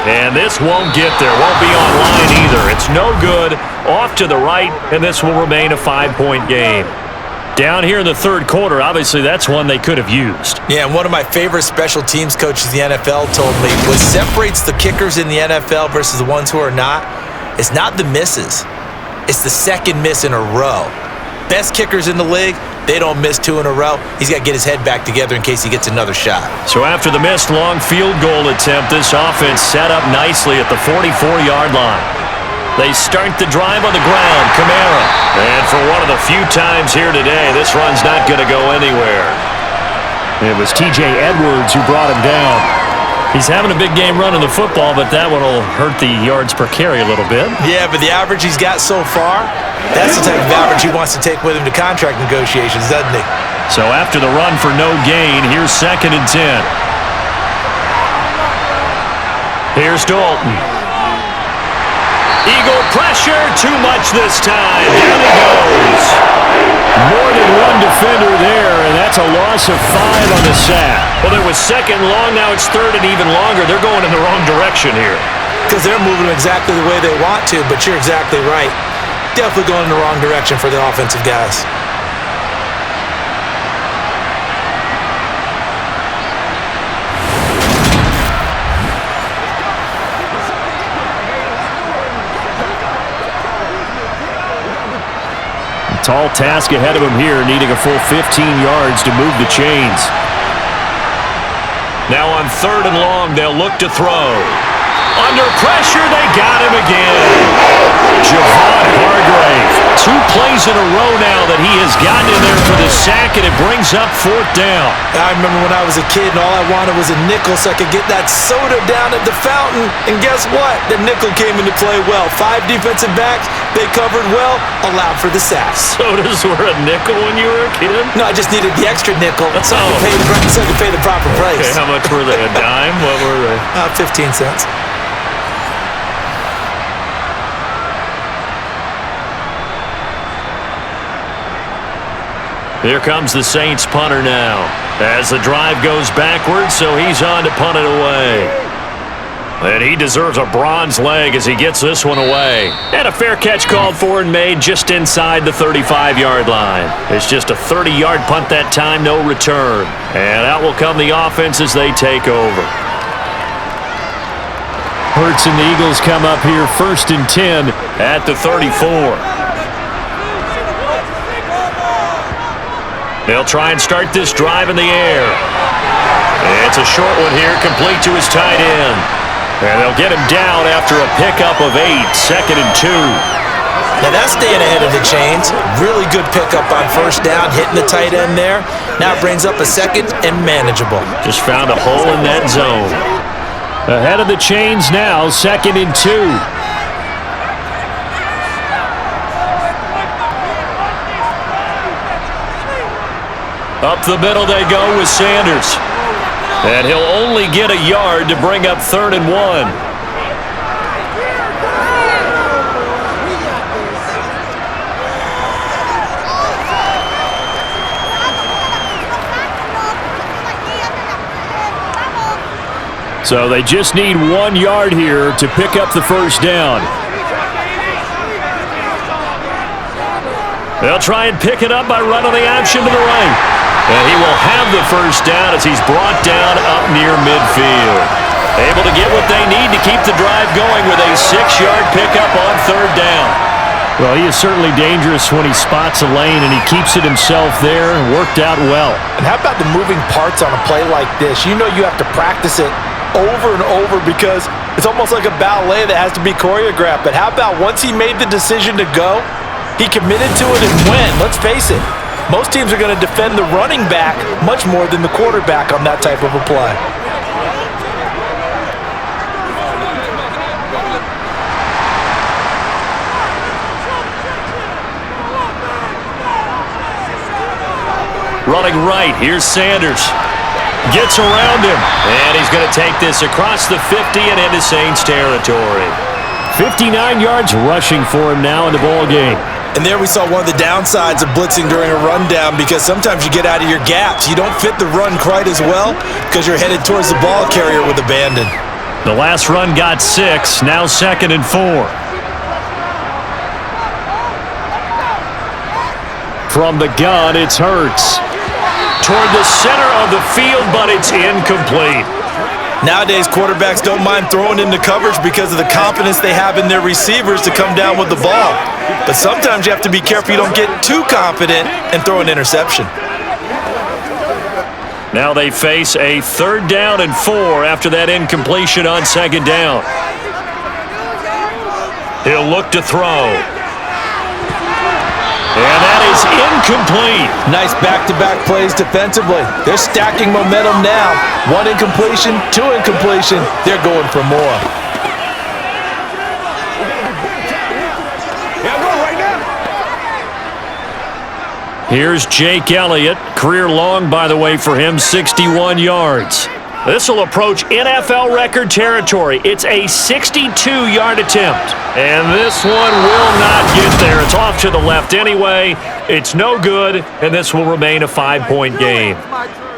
And this won't get there. Won't be online either. It's no good. Off to the right, and this will remain a 5-point game. Down here in the 3rd quarter, obviously that's one they could have used. Yeah, and one of my favorite special teams coaches in the NFL told me what separates the kickers in the NFL versus the ones who are not, it's not the misses. It's the second miss in a row. Best kickers in the league, they don't miss 2 in a row. He's got to get his head back together in case he gets another shot. So after the missed long field goal attempt, this offense set up nicely at the 44-yard line. They start the drive on the ground, Kamara. And for one of the few times here today, this run's not going to go anywhere. It was T.J. Edwards who brought him down. He's having a big game running the football, but that one will hurt the yards per carry a little bit. Yeah, but the average he's got so far, that's the type of average he wants to take with him to contract negotiations, doesn't he? So after the run for no gain, here's 2nd and 10. Here's Dalton. Eagle pressure, too much this time. Down he goes. More than one defender there, and that's a loss of 5 on the sack. Well, there was 2nd long, now it's 3rd and even longer. They're going in the wrong direction here. Because they're moving exactly the way they want to, but you're exactly right. Definitely going in the wrong direction for the offensive guys. tall task ahead of him here, needing a full 15 yards to move the chains. Now on 3rd and long, they'll look to throw. Under pressure, they got him again. Javon Hargrave. 2 plays in a row now that he has gotten in there for the sack, and it brings up 4th down. I remember when I was a kid and all I wanted was a nickel so I could get that soda down at the fountain. And guess what? The nickel came into play well. 5 defensive backs, they covered well, allowed for the sack. Sodas were a nickel when you were a kid? No, I just needed the extra nickel That's so I could pay the proper price. Okay, how much were they? A dime? What were they? 15 cents. Here comes the Saints punter now. As the drive goes backwards, so he's on to punt it away. And he deserves a bronze leg as he gets this one away. And a fair catch called for and made just inside the 35-yard line. It's just a 30-yard punt that time, no return. And out will come the offense as they take over. Hurts and the Eagles come up here 1st and 10 at the 34. They'll try and start this drive in the air. It's a short one here, complete to his tight end. And they'll get him down after a pickup of 8, 2nd and 2. Now that's staying ahead of the chains. Really good pickup on 1st down, hitting the tight end there. Now it brings up a 2nd and manageable. Just found a hole in that zone. Ahead of the chains now, 2nd and 2. Up the middle they go with Sanders. And he'll only get a yard to bring up 3rd and 1. So they just need 1 yard here to pick up the 1st down. They'll try and pick it up by running the option to the right. And he will have the 1st down as he's brought down up near midfield. Able to get what they need to keep the drive going with a 6-yard pickup on 3rd down. Well, he is certainly dangerous when he spots a lane, and he keeps it himself there and worked out well. And how about the moving parts on a play like this? You know you have to practice it over and over because it's almost like a ballet that has to be choreographed. But how about once he made the decision to go, he committed to it and went. Let's face it. Most teams are going to defend the running back much more than the quarterback on that type of a play. Running right, here's Sanders. Gets around him, and he's going to take this across the 50 and into Saints territory. 59 yards rushing for him now in the ball game. And there we saw one of the downsides of blitzing during a rundown because sometimes you get out of your gaps. You don't fit the run quite as well because you're headed towards the ball carrier with abandon. The last run got 6, now 2nd and 4. From the gun, it's Hurts. Toward the center of the field, but it's incomplete. Nowadays, quarterbacks don't mind throwing into coverage because of the confidence they have in their receivers to come down with the ball. But sometimes you have to be careful you don't get too confident and throw an interception. Now they face a 3rd down and 4 after that incompletion on 2nd down. He'll look to throw. And that is incomplete. Nice back-to-back plays defensively. They're stacking momentum now. 1 incompletion, 2 incompletion. They're going for more. Here's Jake Elliott. Career long, by the way, for him, 61 yards. This will approach NFL record territory. It's a 62-yard attempt. And this one will not get there. It's off to the left anyway. It's no good, and this will remain a 5-point game.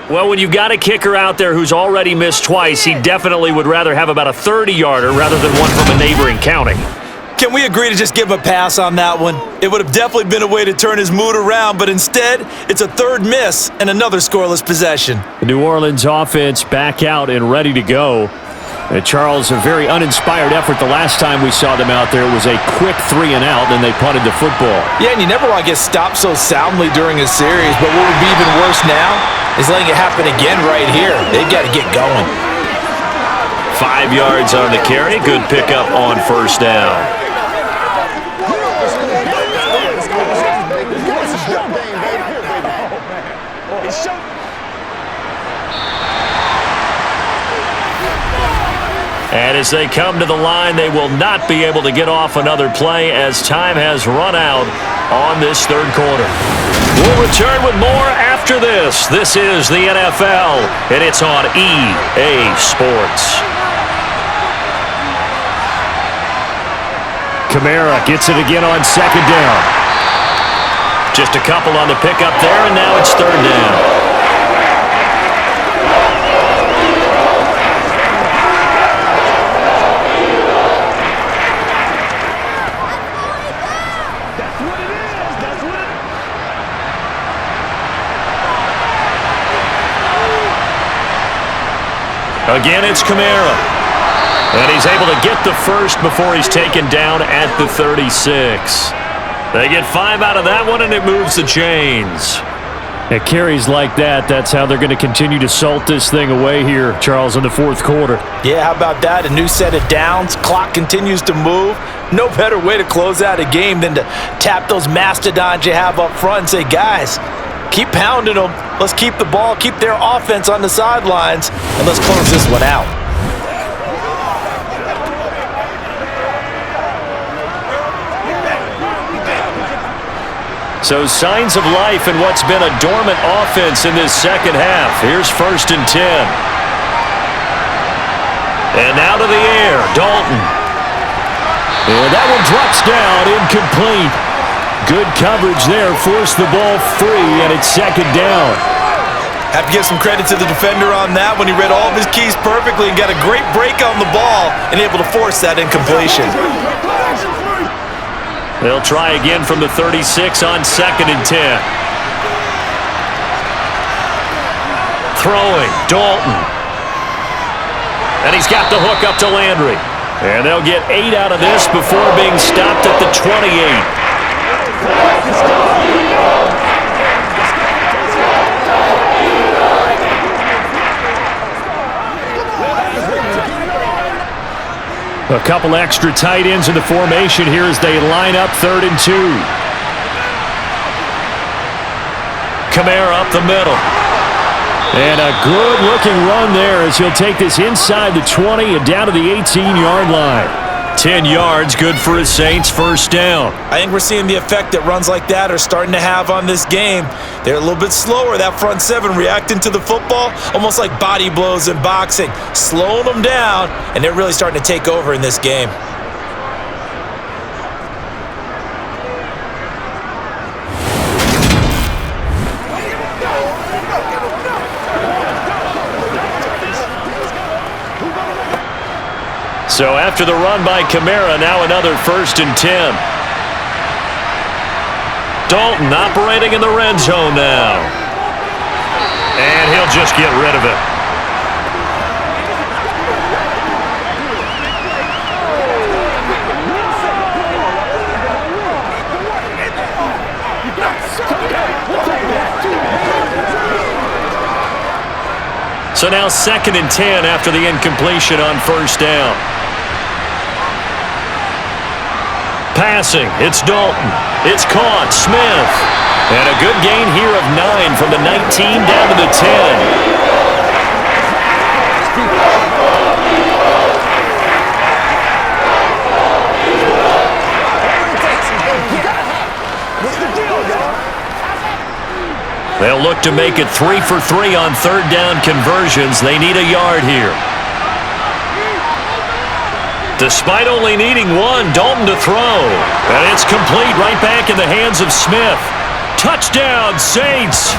Well, when you've got a kicker out there who's already missed twice, he definitely would rather have about a 30-yarder rather than one from a neighboring county. Can we agree to just give him a pass on that one? It would have definitely been a way to turn his mood around, but instead, it's a 3rd miss and another scoreless possession. The New Orleans offense back out and ready to go. Charles, a very uninspired effort the last time we saw them out there. It was a quick 3 and out, and they punted the football. Yeah, and you never want to get stopped so soundly during a series, but what would be even worse now is letting it happen again right here. They've got to get going. 5 yards on the carry. Good pickup on first down. And as they come to the line, they will not be able to get off another play as time has run out on this third quarter. We'll return with more after this. This is the NFL, and it's on EA Sports. Kamara gets it again on second down. Just a couple on the pickup there, and now it's third down. Again, it's Kamara. And he's able to get the first before he's taken down at the 36. They get 5 out of that one, and it moves the chains. At carries like that, that's how they're going to continue to salt this thing away here, Charles, in the fourth quarter. Yeah, how about that? A new set of downs. Clock continues to move. No better way to close out a game than to tap those mastodons you have up front and say, guys, keep pounding them. Let's keep the ball, keep their offense on the sidelines, and let's close this one out. So signs of life in what's been a dormant offense in this second half. Here's 1st and 10. And out of the air, Dalton. And that one drops down, incomplete. Good coverage there, forced the ball free, and it's second down. Have to give some credit to the defender on that when he read all of his keys perfectly and got a great break on the ball and able to force that incompletion. They'll try again from the 36 on 2nd and 10. Throwing, Dalton. And he's got the hook up to Landry. And they'll get 8 out of this before being stopped at the 28. A couple extra tight ends in the formation here as they line up 3rd and 2. Kamara up the middle. And a good-looking run there as he'll take this inside the 20 and down to the 18-yard line. 10 yards, good for his Saints, first down. I think we're seeing the effect that runs like that are starting to have on this game. They're a little bit slower, that front seven, reacting to the football, almost like body blows in boxing, slowing them down, and they're really starting to take over in this game. So after the run by Kamara, now another 1st and 10. Dalton operating in the red zone now. And he'll just get rid of it. So now 2nd and 10 after the incompletion on first down. Passing, it's Dalton. It's caught, Smith. And a good gain here of 9 from the 19 down to the 10. They'll look to make it 3 for 3 on third down conversions. They need a yard here. Despite only needing 1, Dalton to throw. And it's complete right back in the hands of Smith. Touchdown, Saints.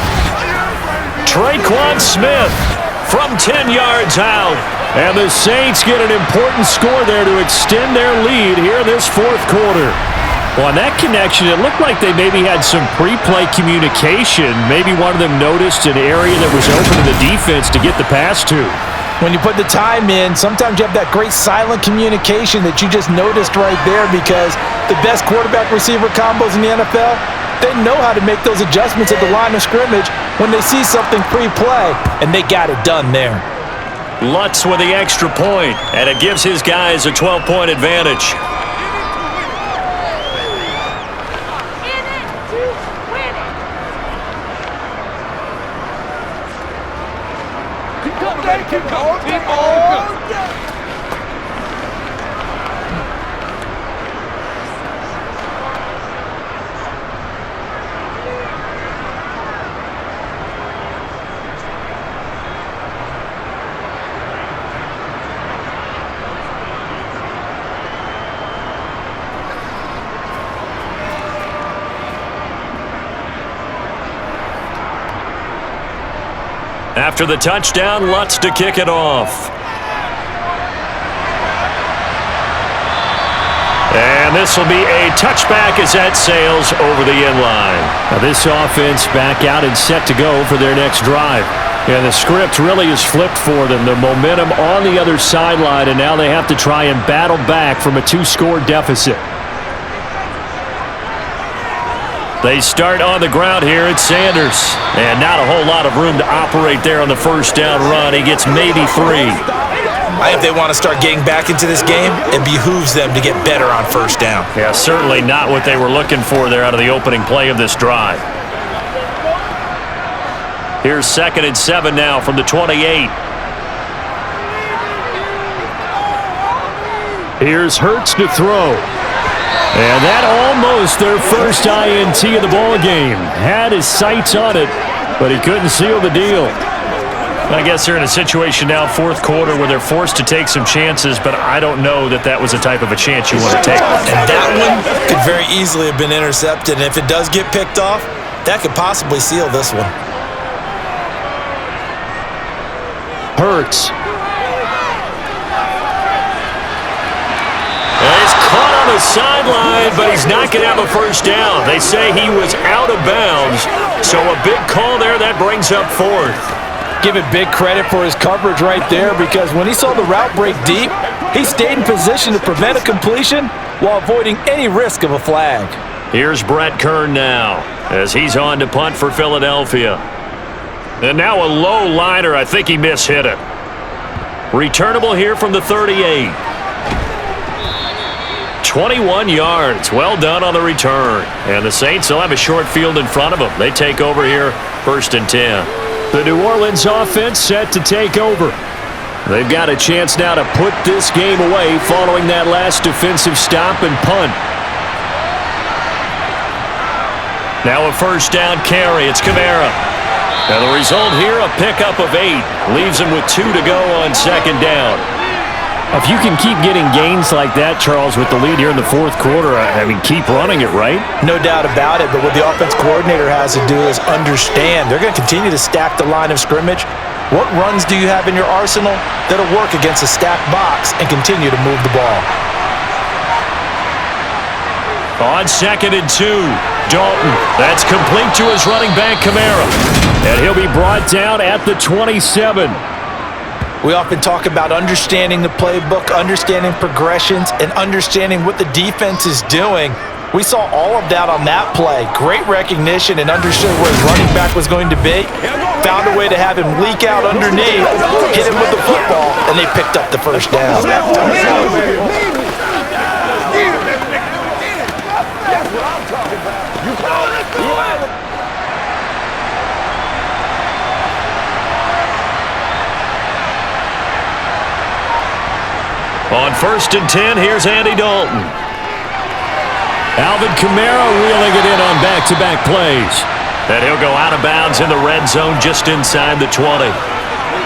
Traquan Smith from 10 yards out. And the Saints get an important score there to extend their lead here in this fourth quarter. Well, on that connection, it looked like they maybe had some pre-play communication. Maybe one of them noticed an area that was open to the defense to get the pass to. When you put the time in, sometimes you have that great silent communication that you just noticed right there, because the best quarterback-receiver combos in the NFL, they know how to make those adjustments at the line of scrimmage when they see something pre-play, and they got it done there. Lutz with the extra point, and it gives his guys a 12-point advantage. Keep going. After the touchdown, Lutz to kick it off. And this will be a touchback as that sails over the end line. Now this offense back out and set to go for their next drive. And the script really is flipped for them. The momentum on the other sideline, and now they have to try and battle back from a 2-score deficit. They start on the ground here at Sanders. And not a whole lot of room to operate there on the first down run. He gets maybe 3. If they want to start getting back into this game, it behooves them to get better on first down. Yeah, certainly not what they were looking for there out of the opening play of this drive. Here's 2nd and 7 now from the 28. Here's Hurts to throw. And that almost their first INT of the ball game. Had his sights on it, but he couldn't seal the deal. I guess they're in a situation now, fourth quarter, where they're forced to take some chances, but I don't know that that was the type of a chance you want to take. And that one could very easily have been intercepted, and if it does get picked off, that could possibly seal this one. Hurts. He's caught on the sideline, but he's not going to have a first down. They say he was out of bounds, so a big call there. That brings up 4th. Give it big credit for his coverage right there, because when he saw the route break deep, he stayed in position to prevent a completion while avoiding any risk of a flag. Here's Brett Kern now as he's on to punt for Philadelphia. And now a low liner. I think he mishit it. Returnable here from the 38. 21 yards. Well done on the return. And the Saints will have a short field in front of them. They take over here, 1st and 10. The New Orleans offense set to take over. They've got a chance now to put this game away following that last defensive stop and punt. Now a first down carry. It's Kamara. And the result here, a pickup of 8. Leaves him with 2 to go on 2nd down. If you can keep getting gains like that, Charles, with the lead here in the fourth quarter, I mean, keep running it, right? No doubt about it, but what the offense coordinator has to do is understand they're going to continue to stack the line of scrimmage. What runs do you have in your arsenal that'll work against a stacked box and continue to move the ball? On 2nd and 2, Dalton. That's complete to his running back, Kamara. And he'll be brought down at the 27. We often talk about understanding the playbook, understanding progressions, and understanding what the defense is doing. We saw all of that on that play. Great recognition and understood where his running back was going to be. Found a way to have him leak out underneath, hit him with the football, and they picked up the first down. That's what I'm talking about. You call it. On 1st and 10, here's Andy Dalton. Alvin Kamara wheeling it in on back-to-back plays. And he'll go out of bounds in the red zone just inside the 20.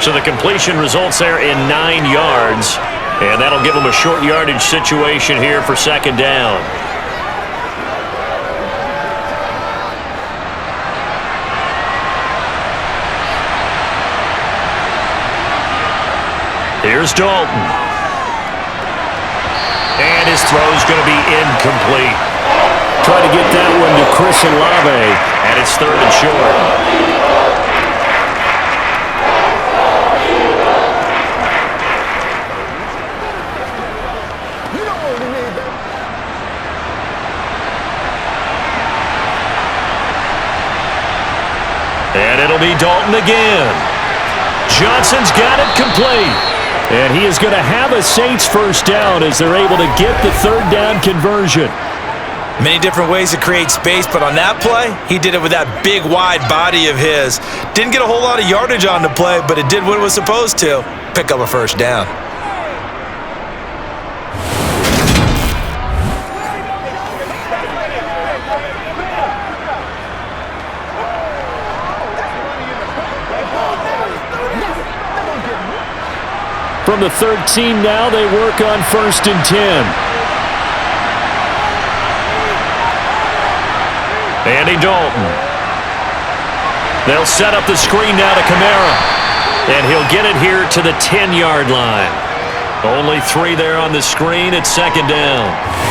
So the completion results there in 9 yards. And that'll give him a short yardage situation here for 2nd down. Here's Dalton. And his throw's going to be incomplete. Try to get that one to Chris Olave. And it's 3rd and short. And it'll be Dalton again. Johnson's got it complete. And he is going to have a Saints first down as they're able to get the third down conversion. Many different ways to create space, but on that play, he did it with that big, wide body of his. Didn't get a whole lot of yardage on the play, but it did what it was supposed to. Pick up a first down. From the 13 now, they work on 1st and 10. Andy Dalton. They'll set up the screen now to Kamara. And he'll get it here to the 10-yard line. Only 3 there on the screen at 2nd down.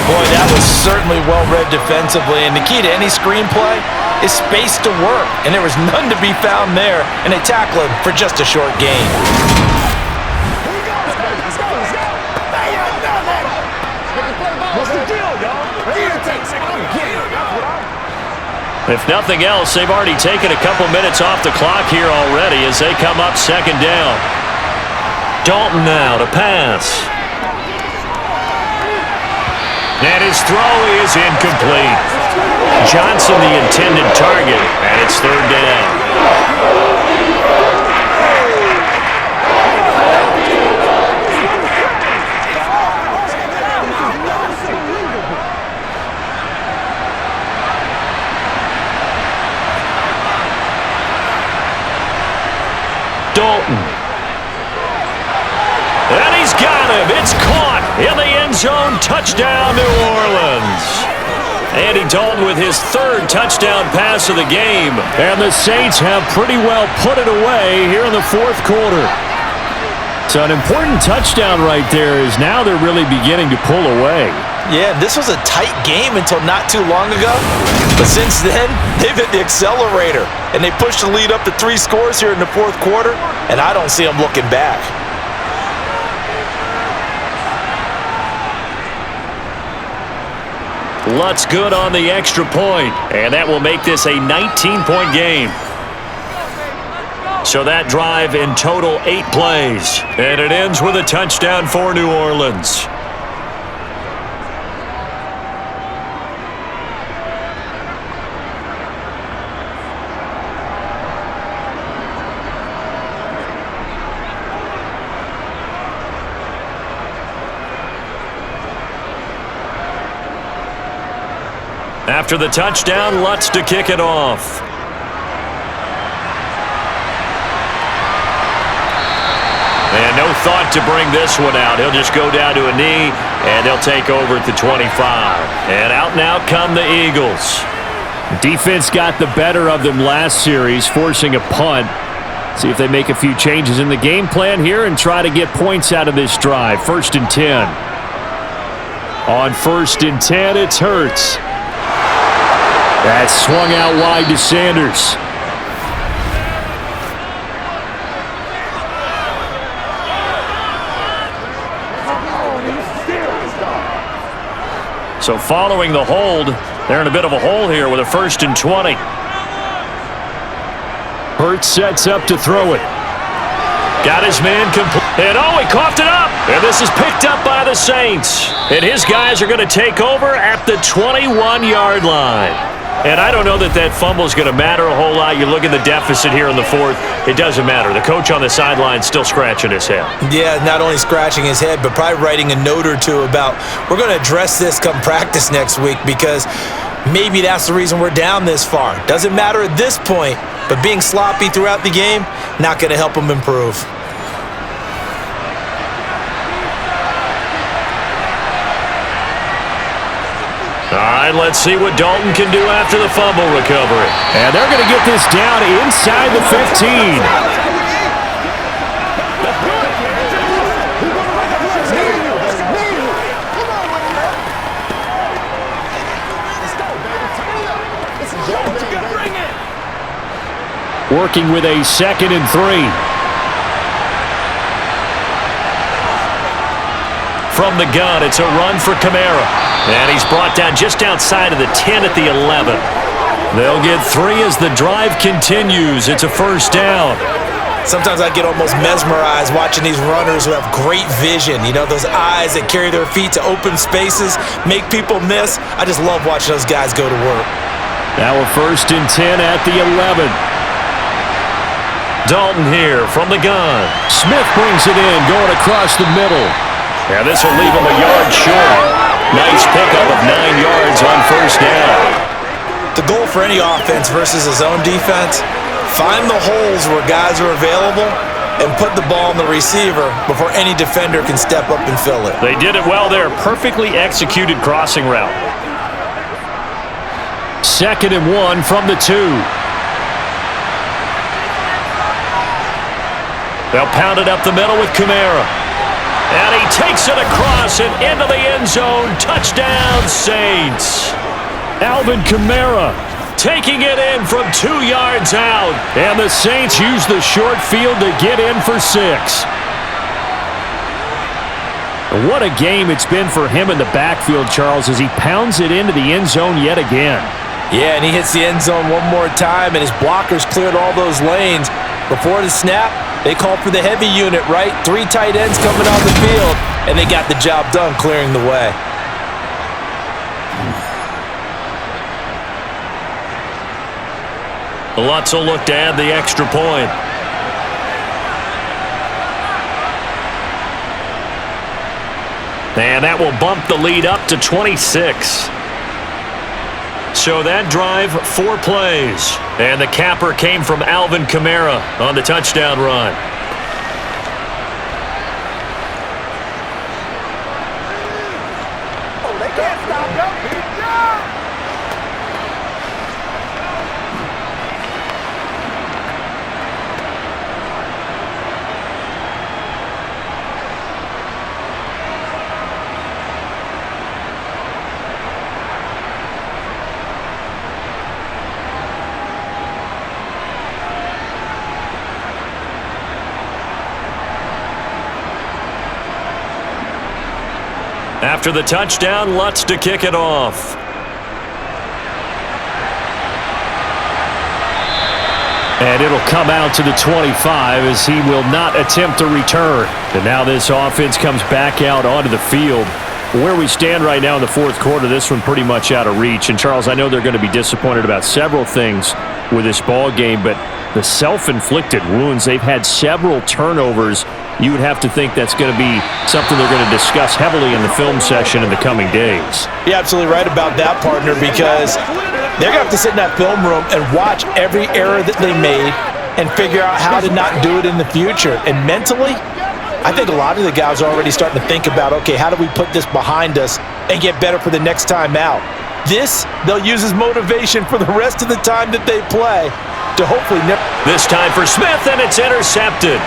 Boy, that was certainly well-read defensively. And the key to any screenplay is space to work. And there was none to be found there. And they tackle him for just a short gain. If nothing else, they've already taken a couple minutes off the clock here already as they come up 2nd down. Dalton now to pass. And his throw is incomplete. Johnson the intended target, and it's 3rd down. Dalton. And he's got him. It's caught in the end zone. Touchdown, New Orleans. Andy Dalton with his 3rd touchdown pass of the game. And the Saints have pretty well put it away here in the 4th quarter. So an important touchdown right there is now they're really beginning to pull away. Yeah, this was a tight game until not too long ago. But since then, they've hit the accelerator. And they pushed the lead up to 3 scores here in the 4th quarter. And I don't see them looking back. Lutz good on the extra point. And that will make this a 19-point game. So that drive in total 8 plays. And it ends with a touchdown for New Orleans. After the touchdown, Lutz to kick it off. And no thought to bring this one out. He'll just go down to a knee, and they'll take over at the 25. And out come the Eagles. Defense got the better of them last series, forcing a punt. See if they make a few changes in the game plan here and try to get points out of this drive. 1st and 10. On 1st and 10, it's Hurts. That swung out wide to Sanders. So following the hold, they're in a bit of a hole here with a 1st and 20. Hurts sets up to throw it. Got his man complete. And he coughed it up. And this is picked up by the Saints. And his guys are going to take over at the 21-yard line. And I don't know that that fumble is going to matter a whole lot. You look at the deficit here in the 4th. It doesn't matter. The coach on the sideline still scratching his head. Yeah, not only scratching his head, but probably writing a note or two about we're going to address this come practice next week because maybe that's the reason we're down this far. Doesn't matter at this point, but being sloppy throughout the game, not going to help him improve. All right, let's see what Dalton can do after the fumble recovery. And they're going to get this down inside the 15. Working with a 2nd and 3. From the gun, it's a run for Kamara. And he's brought down just outside of the 10 at the 11. They'll get 3 as the drive continues. It's a first down. Sometimes I get almost mesmerized watching these runners who have great vision. You know, those eyes that carry their feet to open spaces, make people miss. I just love watching those guys go to work. Now a 1st and 10 at the 11. Dalton here from the gun. Smith brings it in, going across the middle. And this will leave him a yard short. Nice pickup of 9 yards on first down. The goal for any offense versus his own defense, find the holes where guys are available and put the ball on the receiver before any defender can step up and fill it. They did it well there. Perfectly executed crossing route. 2nd and 1 from the 2. They'll pound it up the middle with Kamara. And he takes it across and into the end zone. Touchdown, Saints. Alvin Kamara taking it in from 2 yards out. And the Saints use the short field to get in for 6. What a game it's been for him in the backfield, Charles, as he pounds it into the end zone yet again. Yeah, and he hits the end zone one more time, and his blockers cleared all those lanes. Before the snap, they called for the heavy unit, right? 3 tight ends coming on the field, and they got the job done clearing the way. Lutz will look to add the extra point. And that will bump the lead up to 26. So that drive, 4 plays. And the capper came from Alvin Kamara on the touchdown run. Oh, they can't stop them. After the touchdown, Lutz to kick it off. And it'll come out to the 25 as he will not attempt a return. And now this offense comes back out onto the field. Where we stand right now in the 4th quarter, this one pretty much out of reach. And, Charles, I know they're going to be disappointed about several things with this ball game, but the self-inflicted wounds, they've had several turnovers. You would have to think that's going to be something they're going to discuss heavily in the film session in the coming days. You're absolutely right about that, partner, because they're going to have to sit in that film room and watch every error that they made and figure out how to not do it in the future. And mentally, I think a lot of the guys are already starting to think about, okay, how do we put this behind us and get better for the next time out? This, they'll use as motivation for the rest of the time that they play to hopefully never. This time for Smith, and it's intercepted.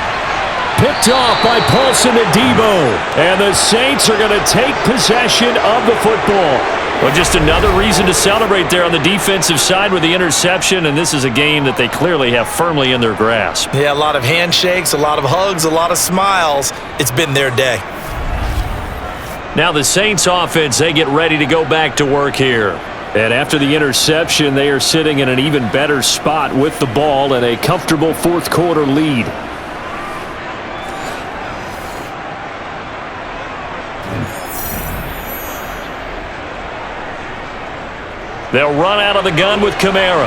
Picked off by Paulson Adebo. And the Saints are going to take possession of the football. Well, just another reason to celebrate there on the defensive side with the interception, and this is a game that they clearly have firmly in their grasp. Yeah, a lot of handshakes, a lot of hugs, a lot of smiles. It's been their day. Now the Saints offense, they get ready to go back to work here. And after the interception, they are sitting in an even better spot with the ball and a comfortable 4th quarter lead. They'll run out of the gun with Kamara.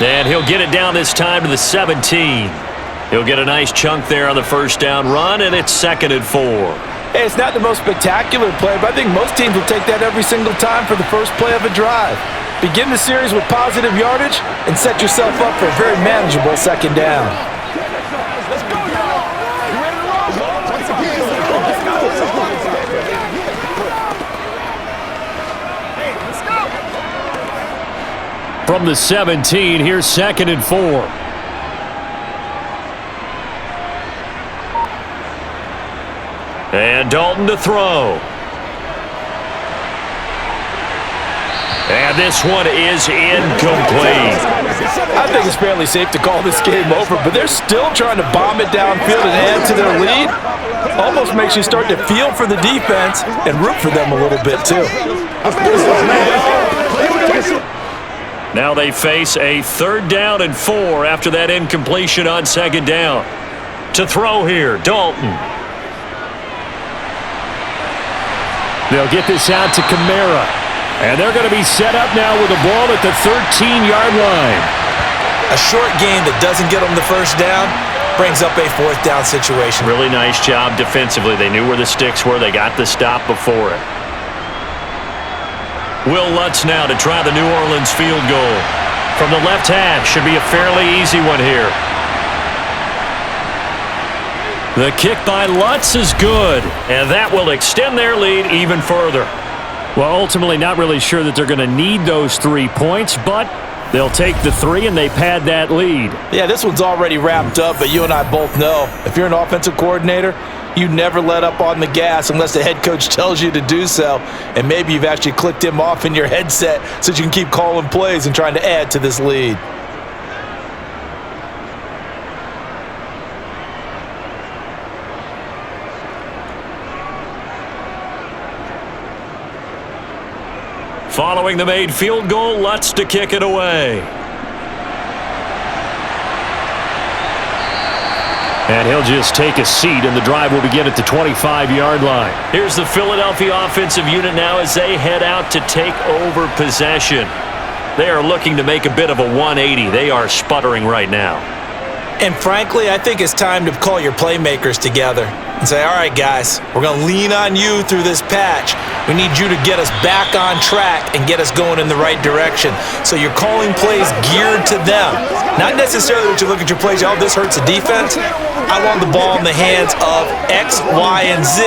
And he'll get it down this time to the 17. He'll get a nice chunk there on the first down run, and it's 2nd and 4. Hey, it's not the most spectacular play, but I think most teams will take that every single time for the first play of a drive. Begin the series with positive yardage and set yourself up for a very manageable 2nd down. Let's go, y'all. You ready to roll? Let's go. Hey, let's go. From the 17, here's 2nd and 4. And Dalton to throw. And this one is incomplete. I think it's fairly safe to call this game over, but they're still trying to bomb it downfield and add to their lead. Almost makes you start to feel for the defense and root for them a little bit, too. Now they face a 3rd down and 4 after that incompletion on 2nd down. To throw here, Dalton. They'll get this out to Kamara. And they're going to be set up now with the ball at the 13-yard line. A short gain that doesn't get them the 1st down brings up a 4th down situation. Really nice job defensively. They knew where the sticks were. They got the stop before it. Will Lutz now to try the New Orleans field goal. From the left hash, should be a fairly easy one here. The kick by Lutz is good, and that will extend their lead even further. Well, ultimately not really sure that they're going to need those 3 points, but they'll take the 3 and they pad that lead. Yeah, this one's already wrapped up, but you and I both know if you're an offensive coordinator, you never let up on the gas unless the head coach tells you to do so. And maybe you've actually clicked him off in your headset so you can keep calling plays and trying to add to this lead. Following the made field goal, Lutz to kick it away. And he'll just take a seat, and the drive will begin at the 25-yard line. Here's the Philadelphia offensive unit now as they head out to take over possession. They are looking to make a bit of a 180. They are sputtering right now. And frankly, I think it's time to call your playmakers together and say, all right, guys, we're going to lean on you through this patch. We need you to get us back on track and get us going in the right direction. So you're calling plays geared to them. Not necessarily that you look at your plays, oh, this hurts the defense. I want the ball in the hands of X, Y, and Z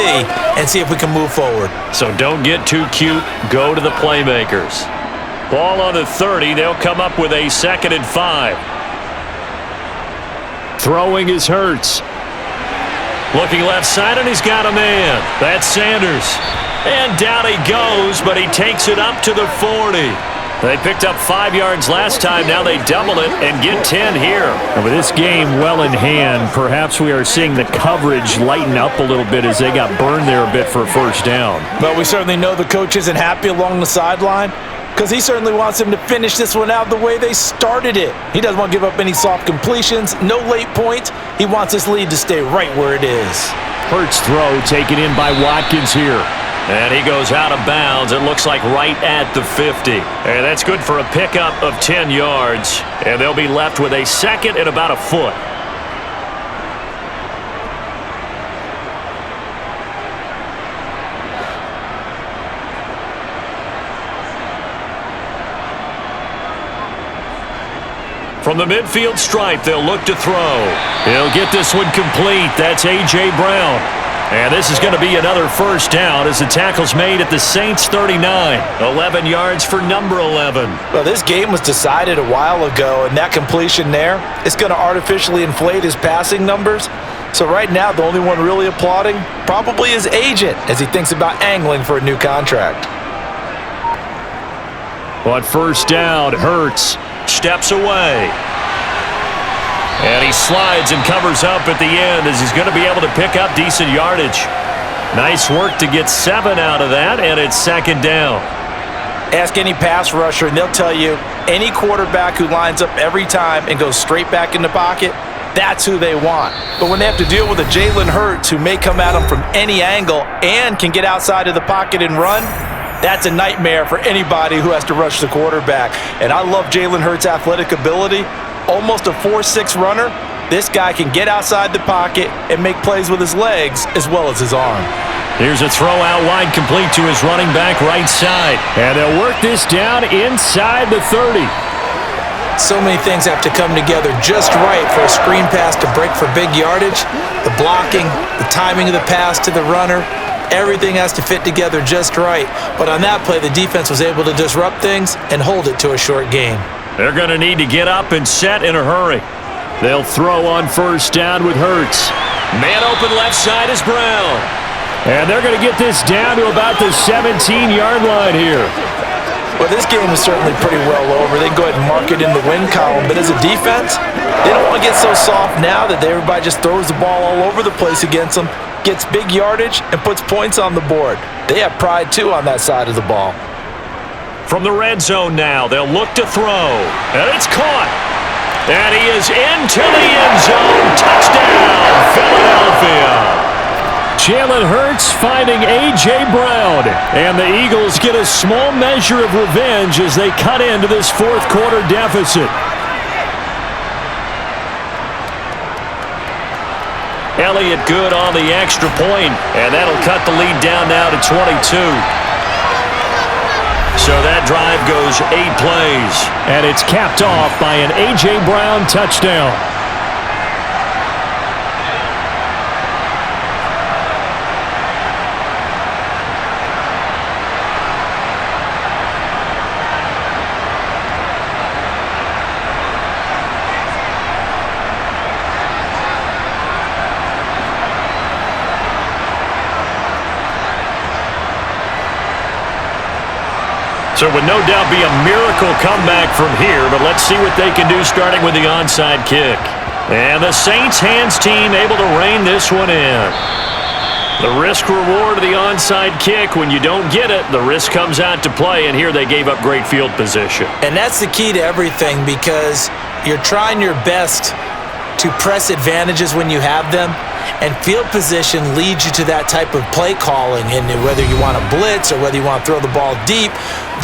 and see if we can move forward. So don't get too cute. Go to the playmakers. Ball on the 30. They'll come up with a 2nd and 5. Throwing is Hurts. Looking left side, and he's got a man. That's Sanders. And down he goes, but he takes it up to the 40. They picked up 5 yards last time. Now they double it and get 10 here. And with this game well in hand, perhaps we are seeing the coverage lighten up a little bit as they got burned there a bit for a 1st down. But we certainly know the coach isn't happy along the sideline because he certainly wants them to finish this one out the way they started it. He doesn't want to give up any soft completions, no late points. He wants this lead to stay right where it is. Hurts throw taken in by Watkins here. And he goes out of bounds, it looks like right at the 50. And that's good for a pickup of 10 yards. And they'll be left with a 2nd and about a foot. From the midfield stripe, they'll look to throw. He'll get this one complete. That's A.J. Brown. And this is going to be another 1st down as the tackle's made at the Saints' 39. 11 yards for number 11. Well, this game was decided a while ago, and that completion there is going to artificially inflate his passing numbers. So right now, the only one really applauding probably his agent as he thinks about angling for a new contract. On 1st down, Hurts steps away. And he slides and covers up at the end as he's going to be able to pick up decent yardage. Nice work to get 7 out of that, and it's 2nd down. Ask any pass rusher, and they'll tell you any quarterback who lines up every time and goes straight back in the pocket, that's who they want. But when they have to deal with a Jalen Hurts who may come at them from any angle and can get outside of the pocket and run, that's a nightmare for anybody who has to rush the quarterback. And I love Jalen Hurts' athletic ability. Almost a 4.6 runner. This guy can get outside the pocket and make plays with his legs as well as his arm. Here's a throw out wide complete to his running back right side. And they'll work this down inside the 30. So many things have to come together just right for a screen pass to break for big yardage. The blocking, the timing of the pass to the runner, everything has to fit together just right. But on that play, the defense was able to disrupt things and hold it to a short gain. They're going to need to get up and set in a hurry. They'll throw on 1st down with Hurts. Man open left side is Brown. And they're going to get this down to about the 17-yard line here. Well, this game is certainly pretty well over. They can go ahead and mark it in the win column. But as a defense, they don't want to get so soft now that everybody just throws the ball all over the place against them, gets big yardage, and puts points on the board. They have pride, too, on that side of the ball. From the red zone now, they'll look to throw. And it's caught. And he is into the end zone. Touchdown, Philadelphia. Jalen Hurts finding A.J. Brown. And the Eagles get a small measure of revenge as they cut into this fourth quarter deficit. Elliott good on the extra point, and that'll cut the lead down now to 22. So that drive goes 8 plays, and it's capped off by an A.J. Brown touchdown. So it would no doubt be a miracle comeback from here, but let's see what they can do starting with the onside kick. And the Saints hands team able to rein this one in. The risk reward of the onside kick, when you don't get it, the risk comes out to play, and here they gave up great field position. And that's the key to everything, because you're trying your best to press advantages when you have them, and field position leads you to that type of play calling, and whether you want to blitz or whether you want to throw the ball deep,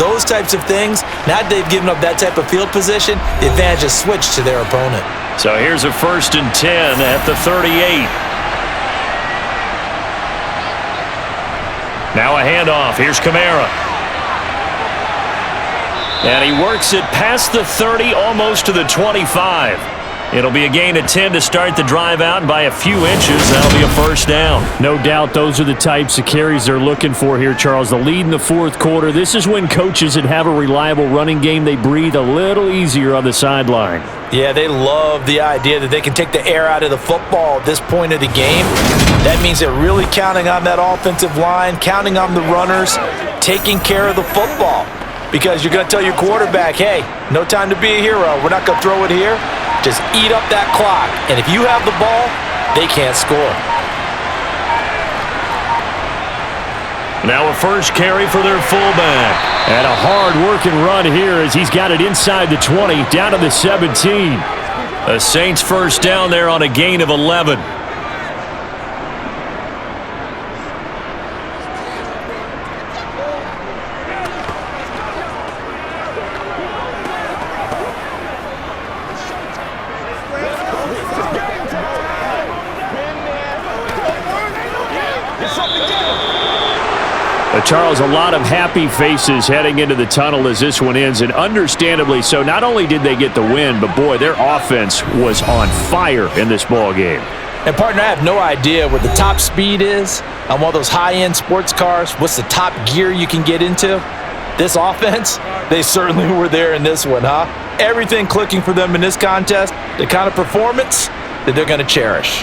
those types of things. Now that they've given up that type of field position, the advantage is switched to their opponent. So here's a 1st and 10 at the 38. Now a handoff. Here's Kamara. And he works it past the 30, almost to the 25. It'll be a gain of 10 to start the drive out, and by a few inches, that'll be a first down. No doubt those are the types of carries they're looking for here, Charles. The lead in the fourth quarter. This is when coaches that have a reliable running game, they breathe a little easier on the sideline. Yeah, they love the idea that they can take the air out of the football at this point of the game. That means they're really counting on that offensive line, counting on the runners, taking care of the football. Because you're going to tell your quarterback, hey, no time to be a hero. We're not going to throw it here. Just eat up that clock. And if you have the ball, they can't score. Now a first carry for their fullback. And a hard-working run here as he's got it inside the 20, down to the 17. The Saints first down there on a gain of 11. Charles, a lot of happy faces heading into the tunnel as this one ends, and understandably so. Not only did they get the win, but boy, their offense was on fire in this ball game. And partner, I have no idea what the top speed is on one of those high-end sports cars. What's the top gear you can get into? This offense, they certainly were there in this one, huh? Everything clicking for them in this contest, the kind of performance that they're going to cherish.